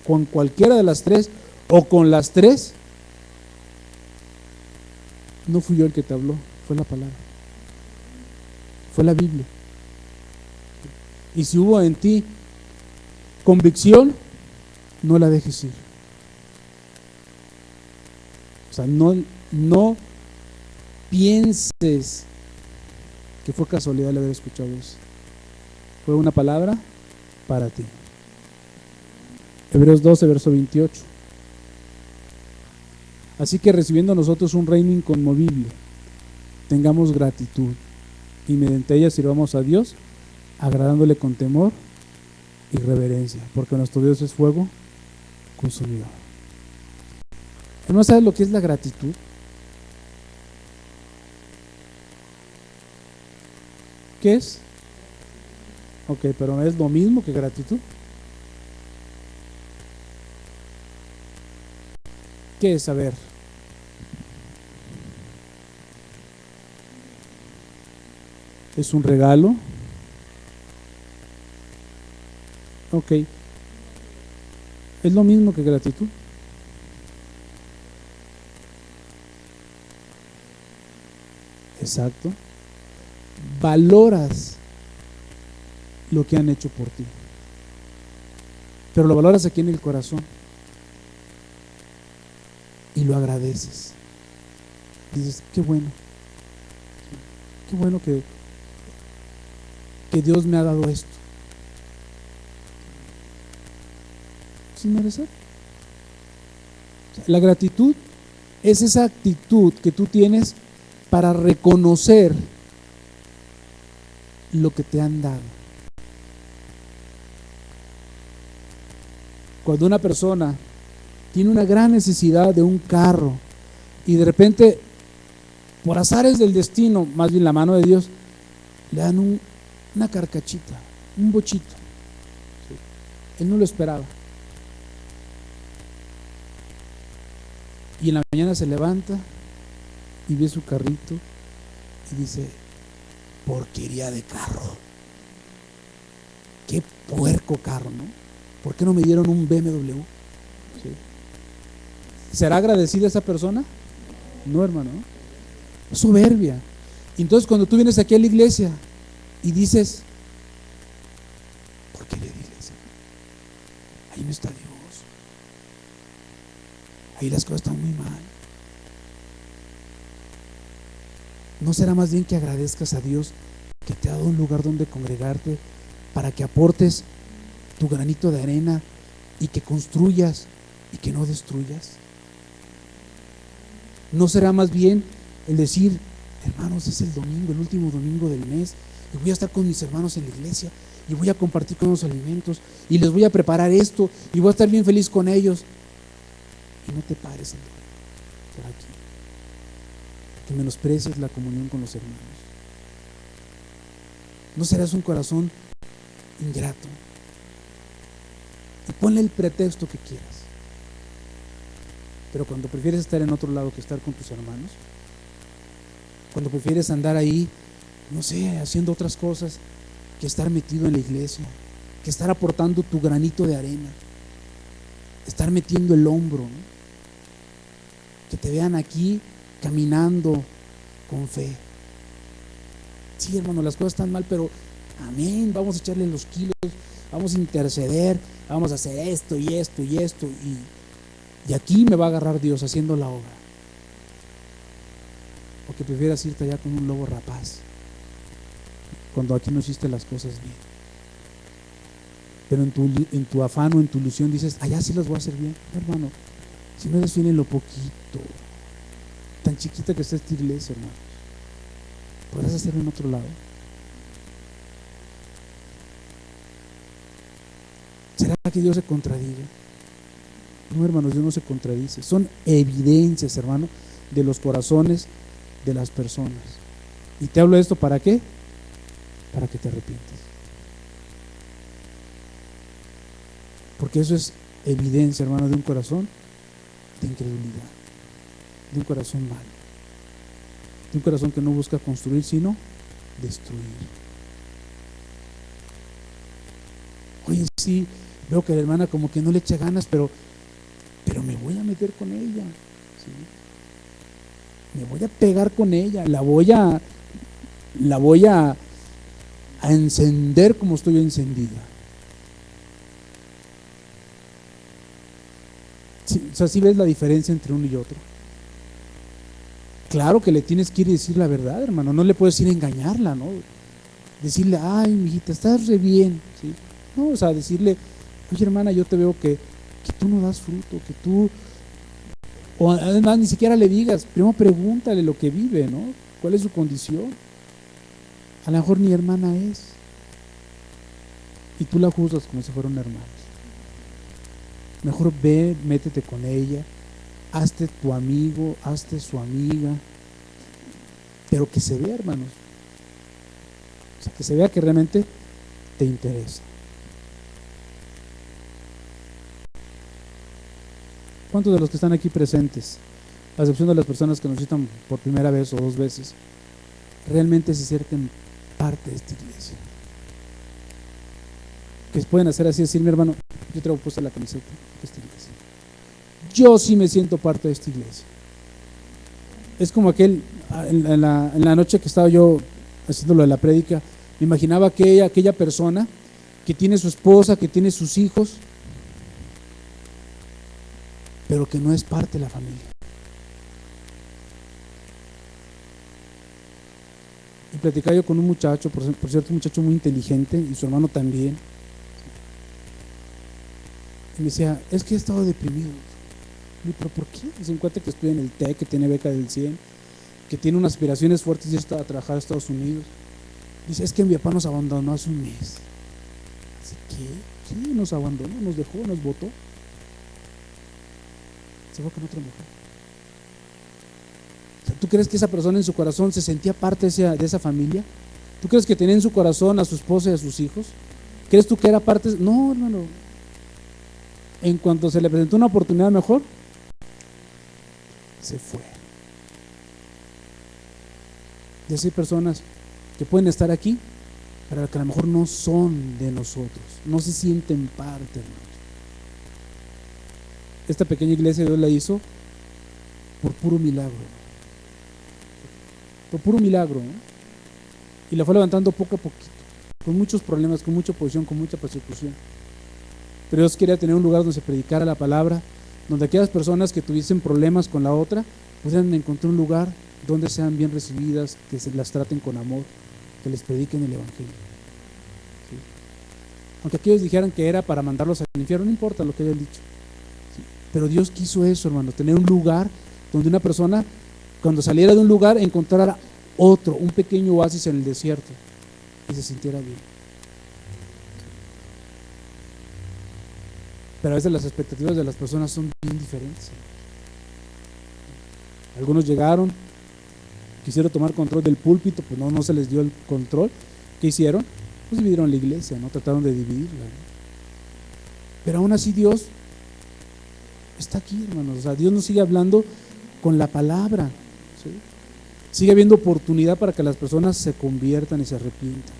con cualquiera de las tres o con las tres, no fui yo el que te habló, fue la palabra, fue la Biblia. Y si hubo en ti convicción, no la dejes ir. O sea, no pienses que fue casualidad el haber escuchado eso. Fue una palabra para ti. Hebreos 12, verso 28. Así que recibiendo nosotros un reino inconmovible, tengamos gratitud y mediante ella sirvamos a Dios, agradándole con temor y reverencia, porque nuestro Dios es fuego consumidor. ¿No sabes lo que es la gratitud? ¿Qué es? Ok, pero ¿no es lo mismo que gratitud? ¿Qué es? A ver. ¿Es un regalo? Ok. ¿Es lo mismo que gratitud? Exacto. Valoras lo que han hecho por ti, pero lo valoras aquí en el corazón y lo agradeces. Dices, qué bueno que Dios me ha dado esto sin merecer. O sea, la gratitud es esa actitud que tú tienes para reconocer lo que te han dado. Cuando una persona tiene una gran necesidad de un carro y de repente, por azares del destino, más bien la mano de Dios, le dan una carcachita, un bochito. Él no lo esperaba. Y en la mañana se levanta y ve su carrito y dice, porquería de carro. Qué puerco carro, ¿no? ¿Por qué no me dieron un BMW? ¿Sí? ¿Será agradecida esa persona? No, hermano. Es soberbia. Entonces cuando tú vienes aquí a la iglesia y dices, ¿por qué le dices? Ahí no está Dios. Ahí las cosas están muy mal. ¿No será más bien que agradezcas a Dios que te ha dado un lugar donde congregarte para que aportes tu granito de arena y que construyas y que no destruyas? ¿No será más bien el decir, hermanos, es el domingo, el último domingo del mes, y voy a estar con mis hermanos en la iglesia y voy a compartir con los alimentos y les voy a preparar esto y voy a estar bien feliz con ellos? Y no te pares por aquí, que menosprecies la comunión con los hermanos. ¿No serás un corazón ingrato? Y ponle el pretexto que quieras. Pero cuando prefieres estar en otro lado que estar con tus hermanos, cuando prefieres andar ahí, no sé, haciendo otras cosas que estar metido en la iglesia, que estar aportando tu granito de arena, estar metiendo el hombro, ¿no? Que te vean aquí caminando con fe. Sí, hermano, las cosas están mal, pero amén, vamos a echarle los kilos, vamos a interceder, vamos a hacer esto y esto y esto, y aquí me va a agarrar Dios haciendo la obra. O que prefieras irte allá con un lobo rapaz, cuando aquí no hiciste las cosas bien. Pero en tu afán o en tu ilusión dices, allá sí las voy a hacer bien. No, hermano, si no definen lo poquito, tan chiquita que está esta iglesia, hermano, podrás hacerlo en otro lado. ¿Será que Dios se contradice? No, hermanos, Dios no se contradice. Son evidencias, hermano, de los corazones de las personas. Y te hablo de esto, ¿para qué? Para que te arrepientas. Porque eso es evidencia, hermano, de un corazón de incredulidad, de un corazón malo, de un corazón que no busca construir, sino destruir. Oye, sí, veo que la hermana como que no le echa ganas, pero me voy a meter con ella, ¿sí? Me voy a pegar con ella, la voy a encender como estoy encendida. Sí, o sea, ¿sí ves la diferencia entre uno y otro? claro que le tienes que ir a decir la verdad, hermano. No le puedes ir a engañarla, ¿no? Decirle, ay, mijita, estás re bien, ¿sí? No, o sea, decirle, oye, hermana, yo te veo que tú no das fruto, que tú... O además ni siquiera le digas, primero pregúntale lo que vive, ¿no? ¿Cuál es su condición? A lo mejor ni hermana es. Y tú la juzgas como si fueran hermanos. Mejor ve, métete con ella, hazte tu amigo, hazte su amiga, pero que se vea, hermanos. O sea, que se vea que realmente te interesa. ¿Cuántos de los que están aquí presentes, a excepción de las personas que nos visitan por primera vez o 2 veces, realmente se sienten parte de esta iglesia? Que pueden hacer así, decir, mi hermano, yo traigo puesta la camiseta de esta iglesia. Yo sí me siento parte de esta iglesia. Es como aquel, en la noche que estaba yo haciendo lo de la prédica, me imaginaba aquella persona que tiene su esposa, que tiene sus hijos, pero que no es parte de la familia. Y platicaba yo con un muchacho, por cierto, un muchacho muy inteligente, y su hermano también. Y me decía, es que he estado deprimido. Y, ¿pero por qué? Se encuentra que estudia en el TEC, que tiene beca del 100, que tiene unas aspiraciones fuertes y está a trabajar a Estados Unidos. Dice, es que mi papá nos abandonó hace un mes. Dice, ¿qué? Sí, nos abandonó, nos dejó, nos botó. Se fue con otra mujer. O sea, ¿tú crees que esa persona en su corazón se sentía parte de esa familia? ¿Tú crees que tenía en su corazón a su esposa y a sus hijos? ¿Crees tú que era parte? No, hermano. En cuanto se le presentó una oportunidad mejor, se fue. Y así hay personas que pueden estar aquí, pero que a lo mejor no son de nosotros, no se sienten parte, hermanos. Esta pequeña iglesia Dios la hizo por puro milagro, por puro milagro, ¿no? Y la fue levantando poco a poquito, con muchos problemas, con mucha oposición, con mucha persecución. Pero Dios quería tener un lugar donde se predicara la palabra, donde aquellas personas que tuviesen problemas con la otra pudieran encontrar un lugar donde sean bien recibidas, que se las traten con amor, que les prediquen el evangelio. ¿Sí? Aunque aquellos dijeran que era para mandarlos al infierno, no importa lo que hayan dicho. ¿Sí? Pero Dios quiso eso, hermano, tener un lugar donde una persona, cuando saliera de un lugar, encontrara otro, un pequeño oasis en el desierto y se sintiera bien. Pero a veces las expectativas de las personas son bien diferentes. Algunos llegaron, quisieron tomar control del púlpito, pues no se les dio el control. ¿Qué hicieron? Pues dividieron la iglesia, ¿no? Trataron de dividirla, ¿no? Pero aún así Dios está aquí, hermanos. O sea, Dios nos sigue hablando con la palabra, ¿sí? Sigue habiendo oportunidad para que las personas se conviertan y se arrepientan.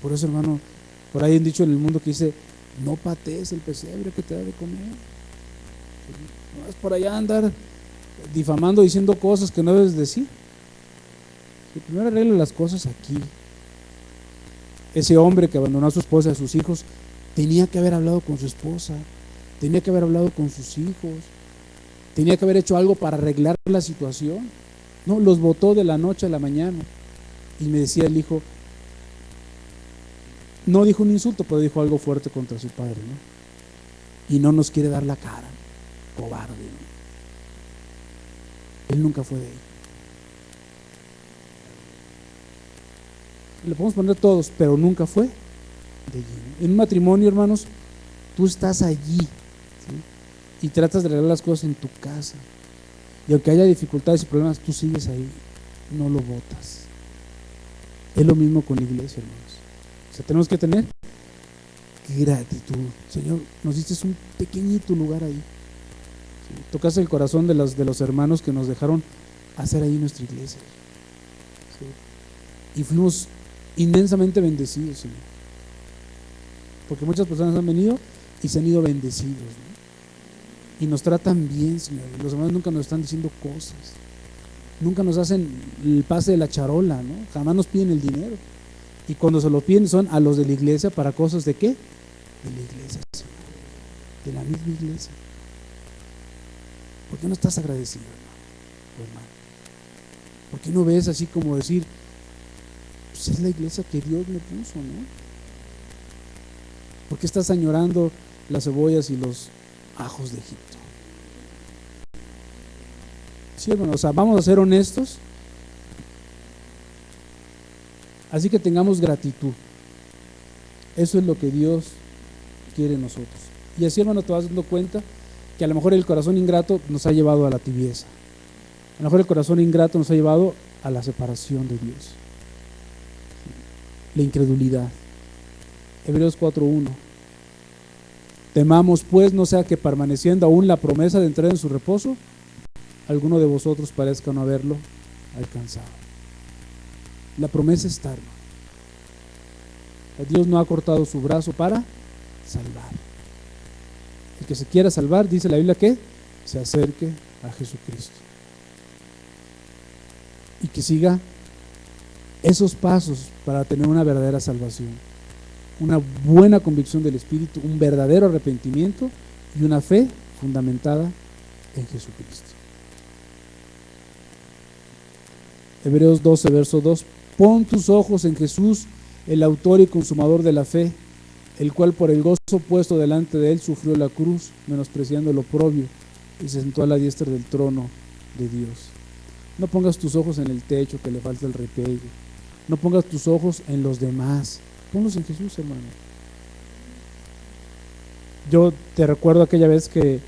Por eso, hermano, por ahí hay un dicho en el mundo que dice, no patees el pesebre que te da de comer. No es por allá andar difamando, diciendo cosas que no debes decir. Primero arregla las cosas aquí. Ese hombre que abandonó a su esposa y a sus hijos tenía que haber hablado con su esposa, tenía que haber hablado con sus hijos, tenía que haber hecho algo para arreglar la situación. No, los botó de la noche a la mañana. Y me decía el hijo, no dijo un insulto, pero dijo algo fuerte contra su padre, ¿no? Y no nos quiere dar la cara, cobarde, ¿no? Él nunca fue de ahí. Le podemos poner todos, pero nunca fue de allí, ¿no? En un matrimonio, hermanos, tú estás allí, ¿sí? Y tratas de arreglar las cosas en tu casa. Y aunque haya dificultades y problemas, tú sigues ahí, no lo botas. Es lo mismo con la iglesia, hermanos. O sea, tenemos que tener gratitud. Señor, nos diste un pequeñito lugar ahí. ¿Sí? Tocaste el corazón de los hermanos que nos dejaron hacer ahí nuestra iglesia. ¿Sí? Y fuimos inmensamente bendecidos, Señor. Porque muchas personas han venido y se han ido bendecidos, ¿no? Y nos tratan bien, Señor. Los hermanos nunca nos están diciendo cosas. Nunca nos hacen el pase de la charola, ¿no? Jamás nos piden el dinero. Y cuando se lo piden son a los de la iglesia para cosas ¿de qué? De la iglesia, Señor. De la misma iglesia. ¿Por qué no estás agradecido, hermano? ¿Por qué no ves así como decir, pues es la iglesia que Dios me puso, ¿no? ¿Por qué estás añorando las cebollas y los ajos de Egipto? Sí, hermano, o sea, vamos a ser honestos. Así que tengamos gratitud. Eso es lo que Dios quiere en nosotros. Y así, hermano, te vas dando cuenta que a lo mejor el corazón ingrato nos ha llevado a la tibieza. A lo mejor el corazón ingrato nos ha llevado a la separación de Dios, la incredulidad. Hebreos 4:1. Temamos pues no sea que permaneciendo aún la promesa de entrar en su reposo, alguno de vosotros parezca no haberlo alcanzado. La promesa está, hermano. Dios no ha cortado su brazo para salvar. El que se quiera salvar, dice la Biblia, que se acerque a Jesucristo y que siga esos pasos para tener una verdadera salvación, una buena convicción del Espíritu, un verdadero arrepentimiento y una fe fundamentada en Jesucristo. Hebreos 12, verso 2. Pon tus ojos en Jesús, el autor y consumador de la fe, el cual por el gozo puesto delante de él sufrió la cruz, menospreciando el oprobio, y se sentó a la diestra del trono de Dios. No pongas tus ojos en el techo que le falta el repegue. No pongas tus ojos en los demás. Ponlos en Jesús, hermano. Yo te recuerdo aquella vez que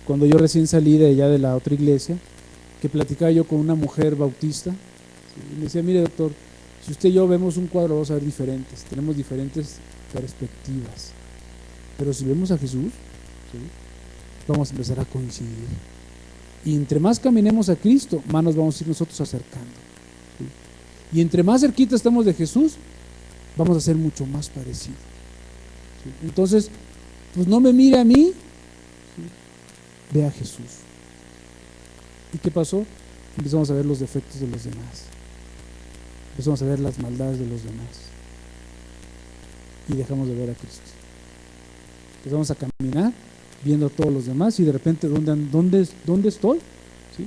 cuando yo recién salí de allá de la otra iglesia, que platicaba yo con una mujer bautista, y me decía, mire doctor, si usted y yo vemos un cuadro vamos a ver diferentes, tenemos diferentes perspectivas, pero si vemos a Jesús, ¿sí?, vamos a empezar a coincidir, y entre más caminemos a Cristo, más nos vamos a ir nosotros acercando, ¿sí?, y entre más cerquita estamos de Jesús, vamos a ser mucho más parecidos, ¿sí? Entonces, pues no me mire a mí, ¿sí?, ve a Jesús. ¿Y qué pasó? Empezamos a ver los defectos de los demás, empezamos a ver las maldades de los demás y dejamos de ver a Cristo. Empezamos a caminar viendo a todos los demás y de repente ¿dónde estoy? ¿Sí?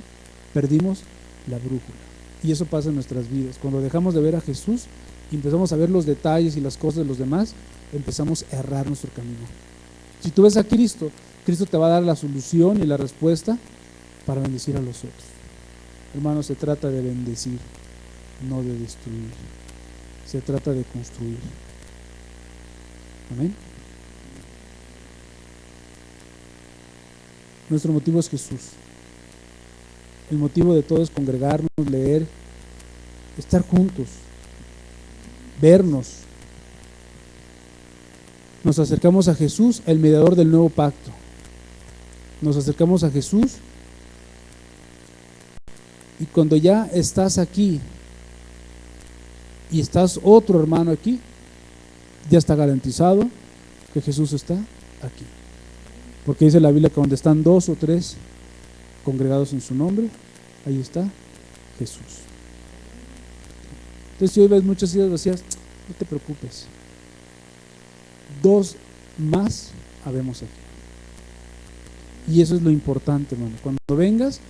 Perdimos la brújula. Y eso pasa en nuestras vidas. Cuando dejamos de ver a Jesús y empezamos a ver los detalles y las cosas de los demás, empezamos a errar nuestro camino. Si tú ves a Cristo, Cristo te va a dar la solución y la respuesta para bendecir a los otros. Hermanos, se trata de bendecir, no de destruir. Se trata de construir. Amén. Nuestro motivo es Jesús. El motivo de todo es congregarnos, leer, estar juntos, vernos. Nos acercamos a Jesús, el mediador del nuevo pacto. Nos acercamos a Jesús y cuando ya estás aquí y estás otro hermano aquí, ya está garantizado que Jesús está aquí. Porque dice la Biblia que donde están 2 o 3 congregados en su nombre, ahí está Jesús. Entonces, si hoy ves muchas sillas vacías, no te preocupes. 2 más habemos aquí. Y eso es lo importante, hermano. Cuando vengas,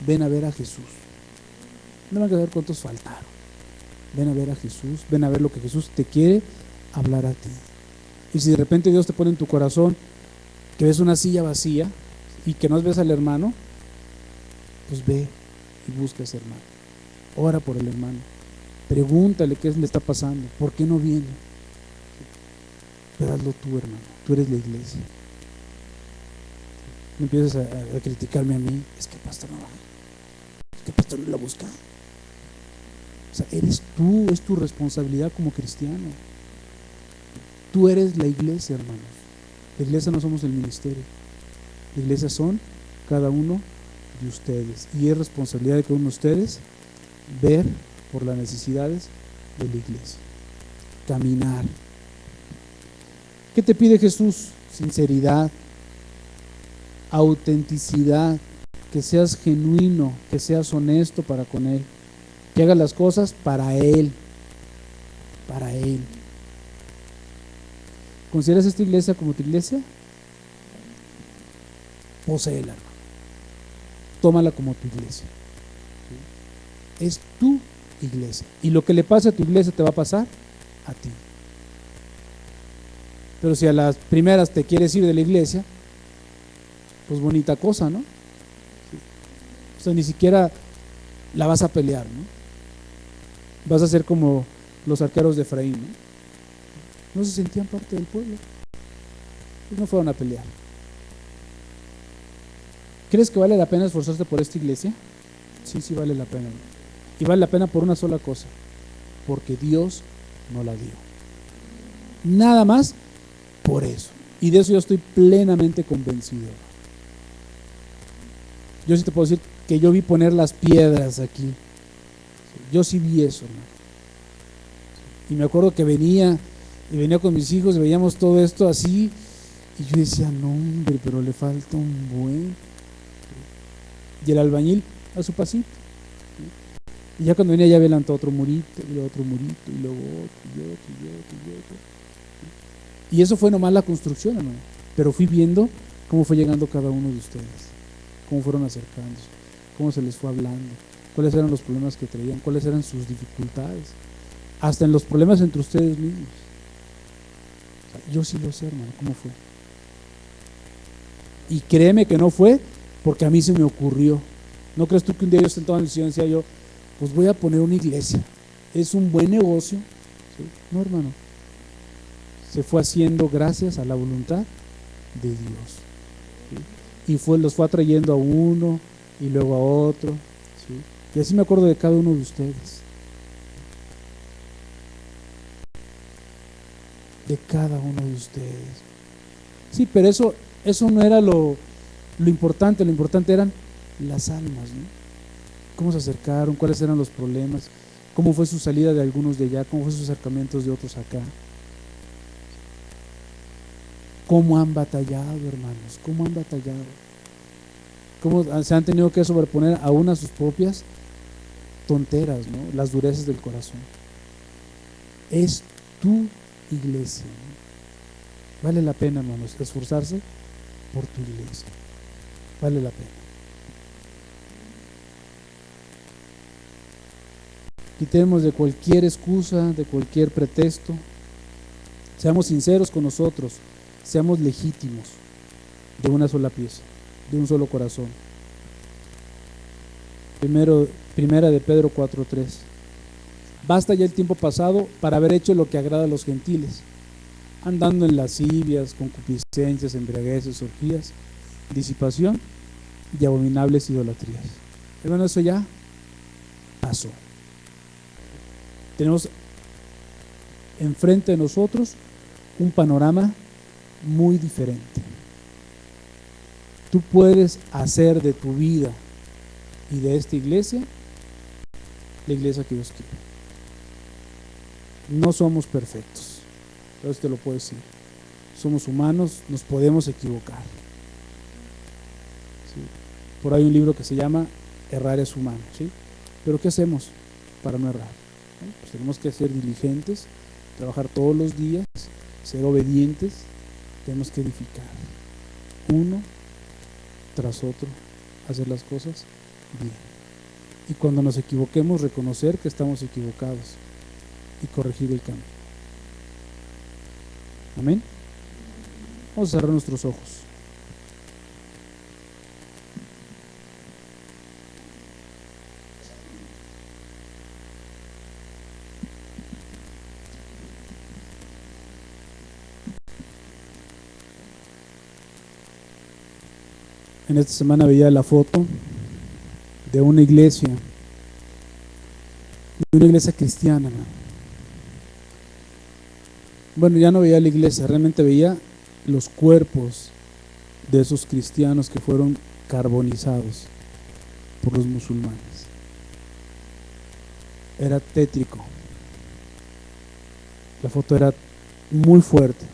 ven a ver a Jesús. No van a ver cuántos faltaron. Ven a ver a Jesús, ven a ver lo que Jesús te quiere hablar a ti. Y si de repente Dios te pone en tu corazón que ves una silla vacía y que no ves al hermano, pues ve y busca a ese hermano. Ora por el hermano. Pregúntale qué le está pasando, por qué no viene. Pero hazlo tú, hermano. Tú eres la iglesia. No empieces a criticarme a mí. Es que el pastor no va. Es que el pastor no la busca. O sea, eres tú, es tu responsabilidad como cristiano. Tú eres la iglesia, hermano. La iglesia no somos el ministerio. La iglesia son cada uno de ustedes. Y es responsabilidad de cada uno de ustedes ver por las necesidades de la iglesia. Caminar. ¿Qué te pide Jesús? Sinceridad, autenticidad, que seas genuino, que seas honesto para con Él, que hagas las cosas para Él, para Él. ¿Consideras esta iglesia como tu iglesia? Poséela, hermano. tómala como tu iglesia. Es tu iglesia. Y lo que le pase a tu iglesia te va a pasar a ti. Pero si a las primeras te quieres ir de la iglesia, pues bonita cosa, ¿no? O sea, ni siquiera la vas a pelear, ¿no? Vas a ser como los arqueros de Efraín, ¿no? No se sentían parte del pueblo, pues no fueron a pelear. ¿Crees que vale la pena esforzarse por esta iglesia? Sí, sí vale la pena. Y vale la pena por una sola cosa, porque Dios no la dio. Nada más por eso. Y de eso yo estoy plenamente convencido. Yo sí te puedo decir que yo vi poner las piedras aquí. Yo sí vi eso, hermano. Y me acuerdo que venía con mis hijos y veíamos todo esto así. Y yo decía, no hombre, pero le falta un buen. Y el albañil a su pasito. Y ya cuando venía ya adelantó otro murito, y otro murito, y luego otro, y otro, y otro, y otro. Y eso fue nomás la construcción, hermano. Pero fui viendo cómo fue llegando cada uno de ustedes, cómo fueron acercándose, cómo se les fue hablando, cuáles eran los problemas que traían, cuáles eran sus dificultades, hasta en los problemas entre ustedes mismos. O sea, yo sí lo sé, hermano, cómo fue. Y créeme que no fue porque a mí se me ocurrió. ¿No crees tú que un día yo sentado en el sillón decía yo, pues voy a poner una iglesia, es un buen negocio? ¿Sí? No, hermano, se fue haciendo gracias a la voluntad de Dios. ¿Sí? Y los fue atrayendo a uno y luego a otro. ¿Sí? Y así me acuerdo de cada uno de ustedes. De cada uno de ustedes. Sí, pero eso no era lo importante. Lo importante eran las almas, ¿no? Cómo se acercaron, cuáles eran los problemas, cómo fue su salida de algunos de allá, cómo fue sus acercamientos de otros acá. Cómo han batallado, hermanos, cómo han batallado. Cómo se han tenido que sobreponer aún a sus propias tonteras, ¿no? Las durezas del corazón. Es tu iglesia, ¿no? Vale la pena, hermanos, esforzarse por tu iglesia. Vale la pena. Quitemos de cualquier excusa, de cualquier pretexto. Seamos sinceros con nosotros, seamos legítimos, de una sola pieza, de un solo corazón. Primera de Pedro 4:3. Basta ya el tiempo pasado para haber hecho lo que agrada a los gentiles, andando en lascivias, concupiscencias, embriagueces, orgías, disipación y abominables idolatrías. Hermano, eso ya pasó. Tenemos enfrente de nosotros un panorama muy diferente. Tú puedes hacer de tu vida y de esta iglesia la iglesia que Dios quiere. No somos perfectos, entonces te lo puedo decir. Somos humanos, nos podemos equivocar. ¿Sí? Por ahí hay un libro que se llama Errar es humano, ¿sí? Pero ¿qué hacemos para no errar? Pues tenemos que ser diligentes, trabajar todos los días, ser obedientes, tenemos que edificar uno tras otro, hacer las cosas bien. Y cuando nos equivoquemos, reconocer que estamos equivocados y corregir el camino. Amén. Vamos a cerrar nuestros ojos. En esta semana veía la foto de una iglesia cristiana. Bueno, ya no veía la iglesia, realmente veía los cuerpos de esos cristianos que fueron carbonizados por los musulmanes. Era tétrico. La foto era muy fuerte.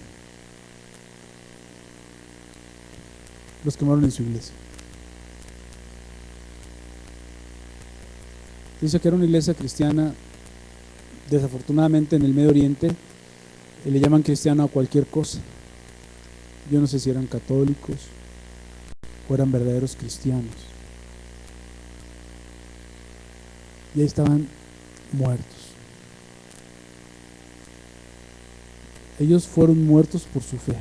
Los quemaron en su iglesia. Dice que era una iglesia cristiana. Desafortunadamente en el Medio Oriente le llaman cristiano a cualquier cosa. Yo no sé si eran católicos o eran verdaderos cristianos. y ahí estaban muertos. Ellos fueron muertos por su fe.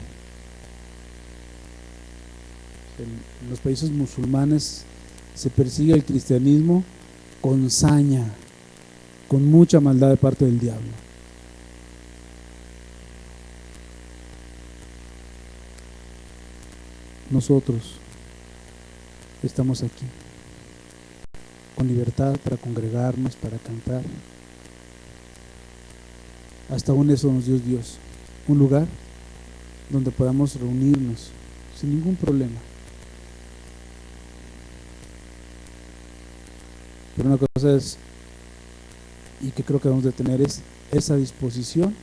En los países musulmanes se persigue el cristianismo con saña, con mucha maldad de parte del diablo. Nosotros estamos aquí con libertad para congregarnos, para cantar. Hasta aún eso nos dio Dios, un lugar donde podamos reunirnos sin ningún problema. Pero una cosa es, y que creo que debemos de tener, es esa disposición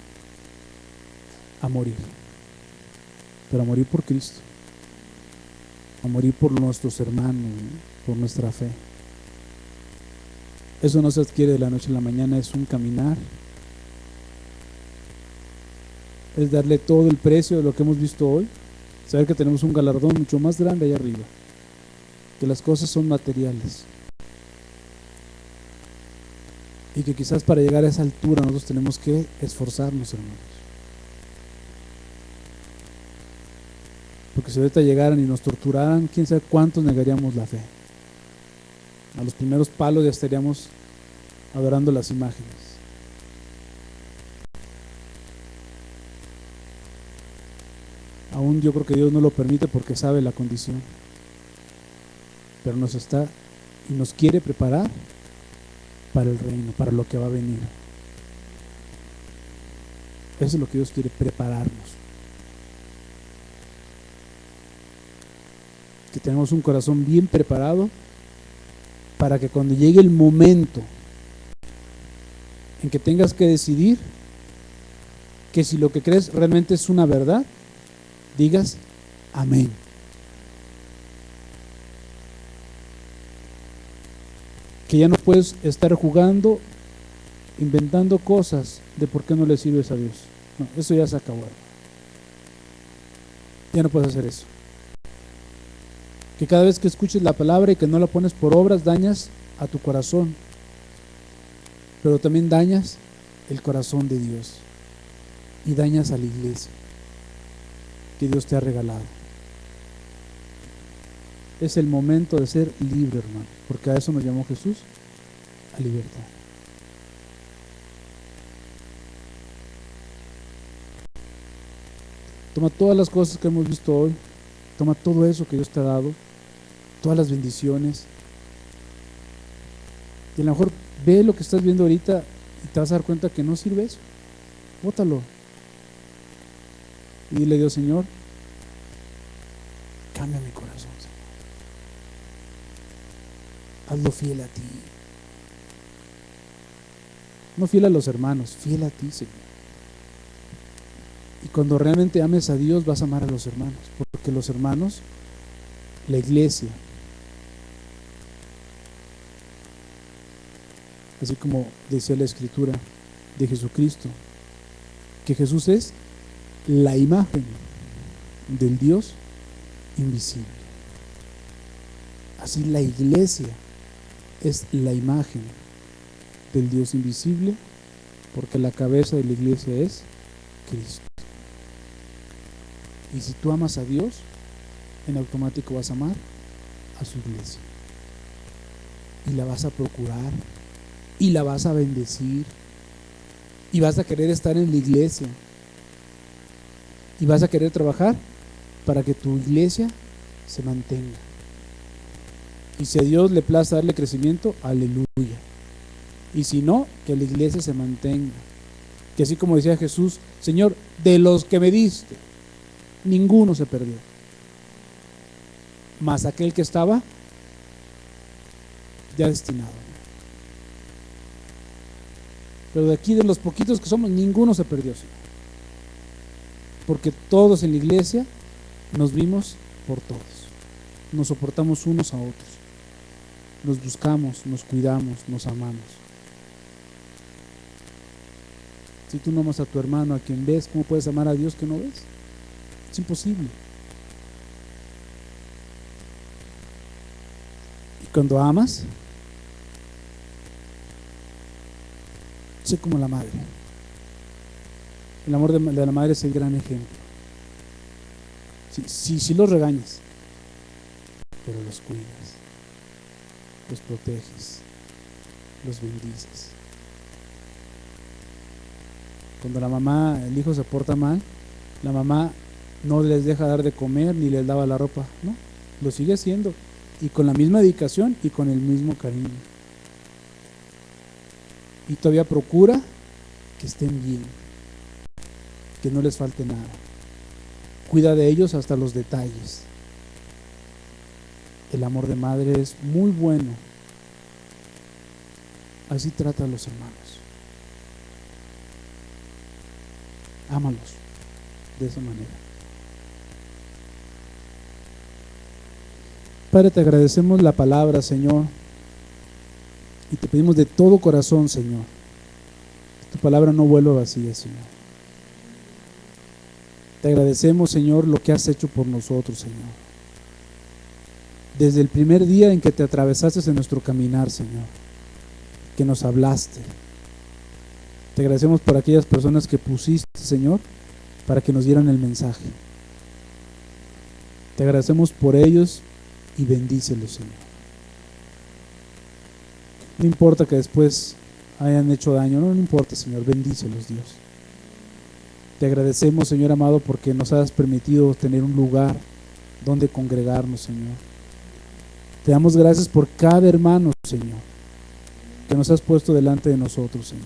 a morir, pero a morir por Cristo, a morir por nuestros hermanos, por nuestra fe. Eso no se adquiere de la noche a la mañana, es un caminar, es darle todo el precio de lo que hemos visto hoy, saber que tenemos un galardón mucho más grande allá arriba, que las cosas son materiales, y que quizás para llegar a esa altura nosotros tenemos que esforzarnos, hermanos. Porque si ahorita llegaran y nos torturaran, quién sabe cuántos negaríamos la fe. A los primeros palos ya estaríamos adorando las imágenes. Aún yo creo que Dios no lo permite porque sabe la condición, pero nos está y nos quiere preparar para el reino, para lo que va a venir. Eso es lo que Dios quiere, prepararnos. Que tenemos un corazón bien preparado para que cuando llegue el momento en que tengas que decidir, que si lo que crees realmente es una verdad, digas amén. Que ya no puedes estar jugando, inventando cosas de por qué no le sirves a Dios. No, eso ya se acabó. Ya no puedes hacer eso. Que cada vez que escuches la palabra y que no la pones por obras, dañas a tu corazón, pero también dañas el corazón de Dios y dañas a la iglesia que Dios te ha regalado. Es el momento de ser libre, hermano, porque a eso nos llamó Jesús, a libertad. Toma todas las cosas que hemos visto hoy, toma todo eso que Dios te ha dado, todas las bendiciones, y a lo mejor ve lo que estás viendo ahorita y te vas a dar cuenta que no sirve eso. Bótalo y dile a Dios: Señor, cambia mi corazón, Señor. Hazlo fiel a ti, no fiel a los hermanos, fiel a ti, Señor. Y cuando realmente ames a Dios, vas a amar a los hermanos, porque los hermanos, la iglesia, así como decía la escritura de Jesucristo, que Jesús es la imagen del Dios invisible. Así la iglesia es la imagen del Dios invisible, porque la cabeza de la iglesia es Cristo. Y si tú amas a Dios, en automático vas a amar a su iglesia y la vas a procurar y la vas a bendecir y vas a querer estar en la iglesia y vas a querer trabajar para que tu iglesia se mantenga. Y si a Dios le place darle crecimiento, aleluya. Y si no, que la iglesia se mantenga. Que así como decía Jesús: Señor, de los que me diste, ninguno se perdió, mas aquel que estaba ya destinado. Pero de aquí, de los poquitos que somos, ninguno se perdió, Señor, porque todos en la iglesia nos vimos por todos, nos soportamos unos a otros, nos buscamos, nos cuidamos, nos amamos. Si tú no amas a tu hermano, a quien ves, ¿cómo puedes amar a Dios que no ves? Es imposible. Y cuando amas, sé como la madre. El amor de la madre es el gran ejemplo. Sí los regañas, pero los cuidas, los proteges, los bendices. Cuando el hijo se porta mal, la mamá no les deja dar de comer ni les lava la ropa, no, lo sigue haciendo, y con la misma dedicación y con el mismo cariño. Y todavía procura que estén bien, que no les falte nada. Cuida de ellos hasta los detalles. El amor de madre es muy bueno. Así trata a los hermanos. Ámalos de esa manera. Padre, te agradecemos la palabra, Señor, y te pedimos de todo corazón, Señor, que tu palabra no vuelva vacía, Señor. Te agradecemos, Señor, lo que has hecho por nosotros, Señor. Desde el primer día en que te atravesaste en nuestro caminar, Señor, que nos hablaste. Te agradecemos por aquellas personas que pusiste, Señor, para que nos dieran el mensaje. Te agradecemos por ellos y bendícelos, Señor. No importa que después hayan hecho daño, no importa, Señor, bendícelos, Dios. Te agradecemos, Señor amado, porque nos has permitido tener un lugar donde congregarnos, Señor. Te damos gracias por cada hermano, Señor, que nos has puesto delante de nosotros, Señor.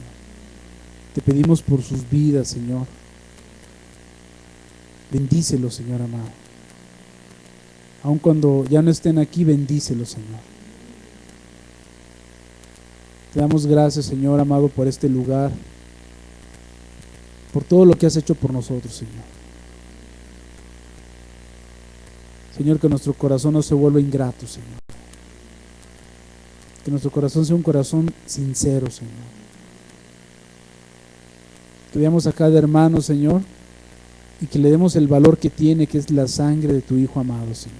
Te pedimos por sus vidas, Señor. Bendícelos, Señor amado. Aun cuando ya no estén aquí, bendícelos, Señor. Te damos gracias, Señor amado, por este lugar, por todo lo que has hecho por nosotros, Señor. Señor, que nuestro corazón no se vuelva ingrato, Señor. Que nuestro corazón sea un corazón sincero, Señor. Que veamos a cada hermano, Señor, y que le demos el valor que tiene, que es la sangre de tu Hijo amado, Señor.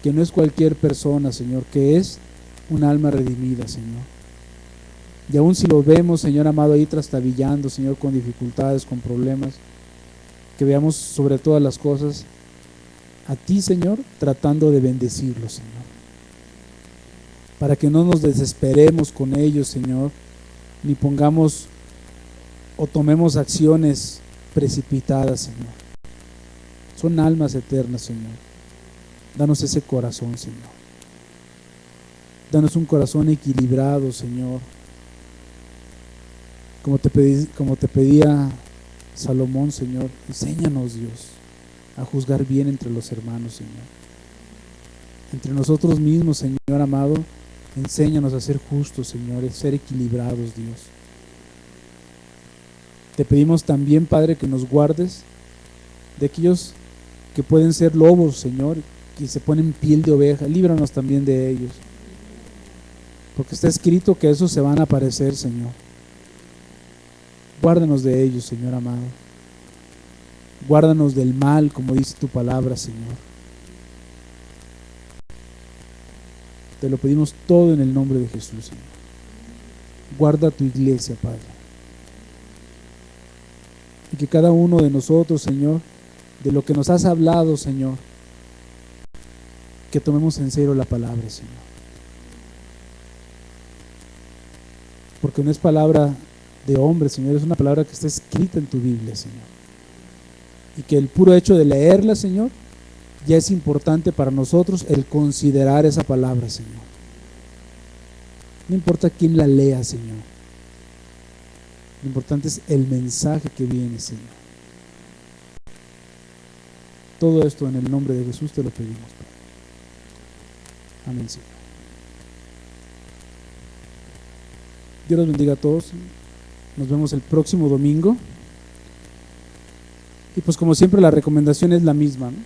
Que no es cualquier persona, Señor, que es un alma redimida, Señor. Y aún si lo vemos, Señor amado, ahí trastabillando, Señor, con dificultades, con problemas, que veamos sobre todas las cosas a ti, Señor, tratando de bendecirlos, Señor. Para que no nos desesperemos con ellos, Señor, ni pongamos o tomemos acciones precipitadas, Señor. Son almas eternas, Señor. Danos ese corazón, Señor. Danos un corazón equilibrado, Señor. Como te pedía Salomón, Señor, enséñanos, Dios, a juzgar bien entre los hermanos, Señor. Entre nosotros mismos, Señor amado, enséñanos a ser justos, Señor, a ser equilibrados, Dios. Te pedimos también, Padre, que nos guardes de aquellos que pueden ser lobos, Señor, que se ponen piel de oveja. Líbranos también de ellos, porque está escrito que esos se van a aparecer, Señor. Guárdanos de ellos, Señor amado. Guárdanos del mal, como dice tu palabra, Señor. Te lo pedimos todo en el nombre de Jesús, Señor. Guarda tu iglesia, Padre. Y que cada uno de nosotros, Señor, de lo que nos has hablado, Señor, que tomemos en serio la palabra, Señor. Porque no es palabra de hombre, Señor, es una palabra que está escrita en tu Biblia, Señor. Y que el puro hecho de leerla, Señor, ya es importante para nosotros el considerar esa palabra, Señor. No importa quién la lea, Señor. Lo importante es el mensaje que viene, Señor. Todo esto en el nombre de Jesús te lo pedimos, Padre. Amén, Señor. Dios los bendiga a todos. Nos vemos el próximo domingo. Y pues como siempre la recomendación es la misma, ¿no?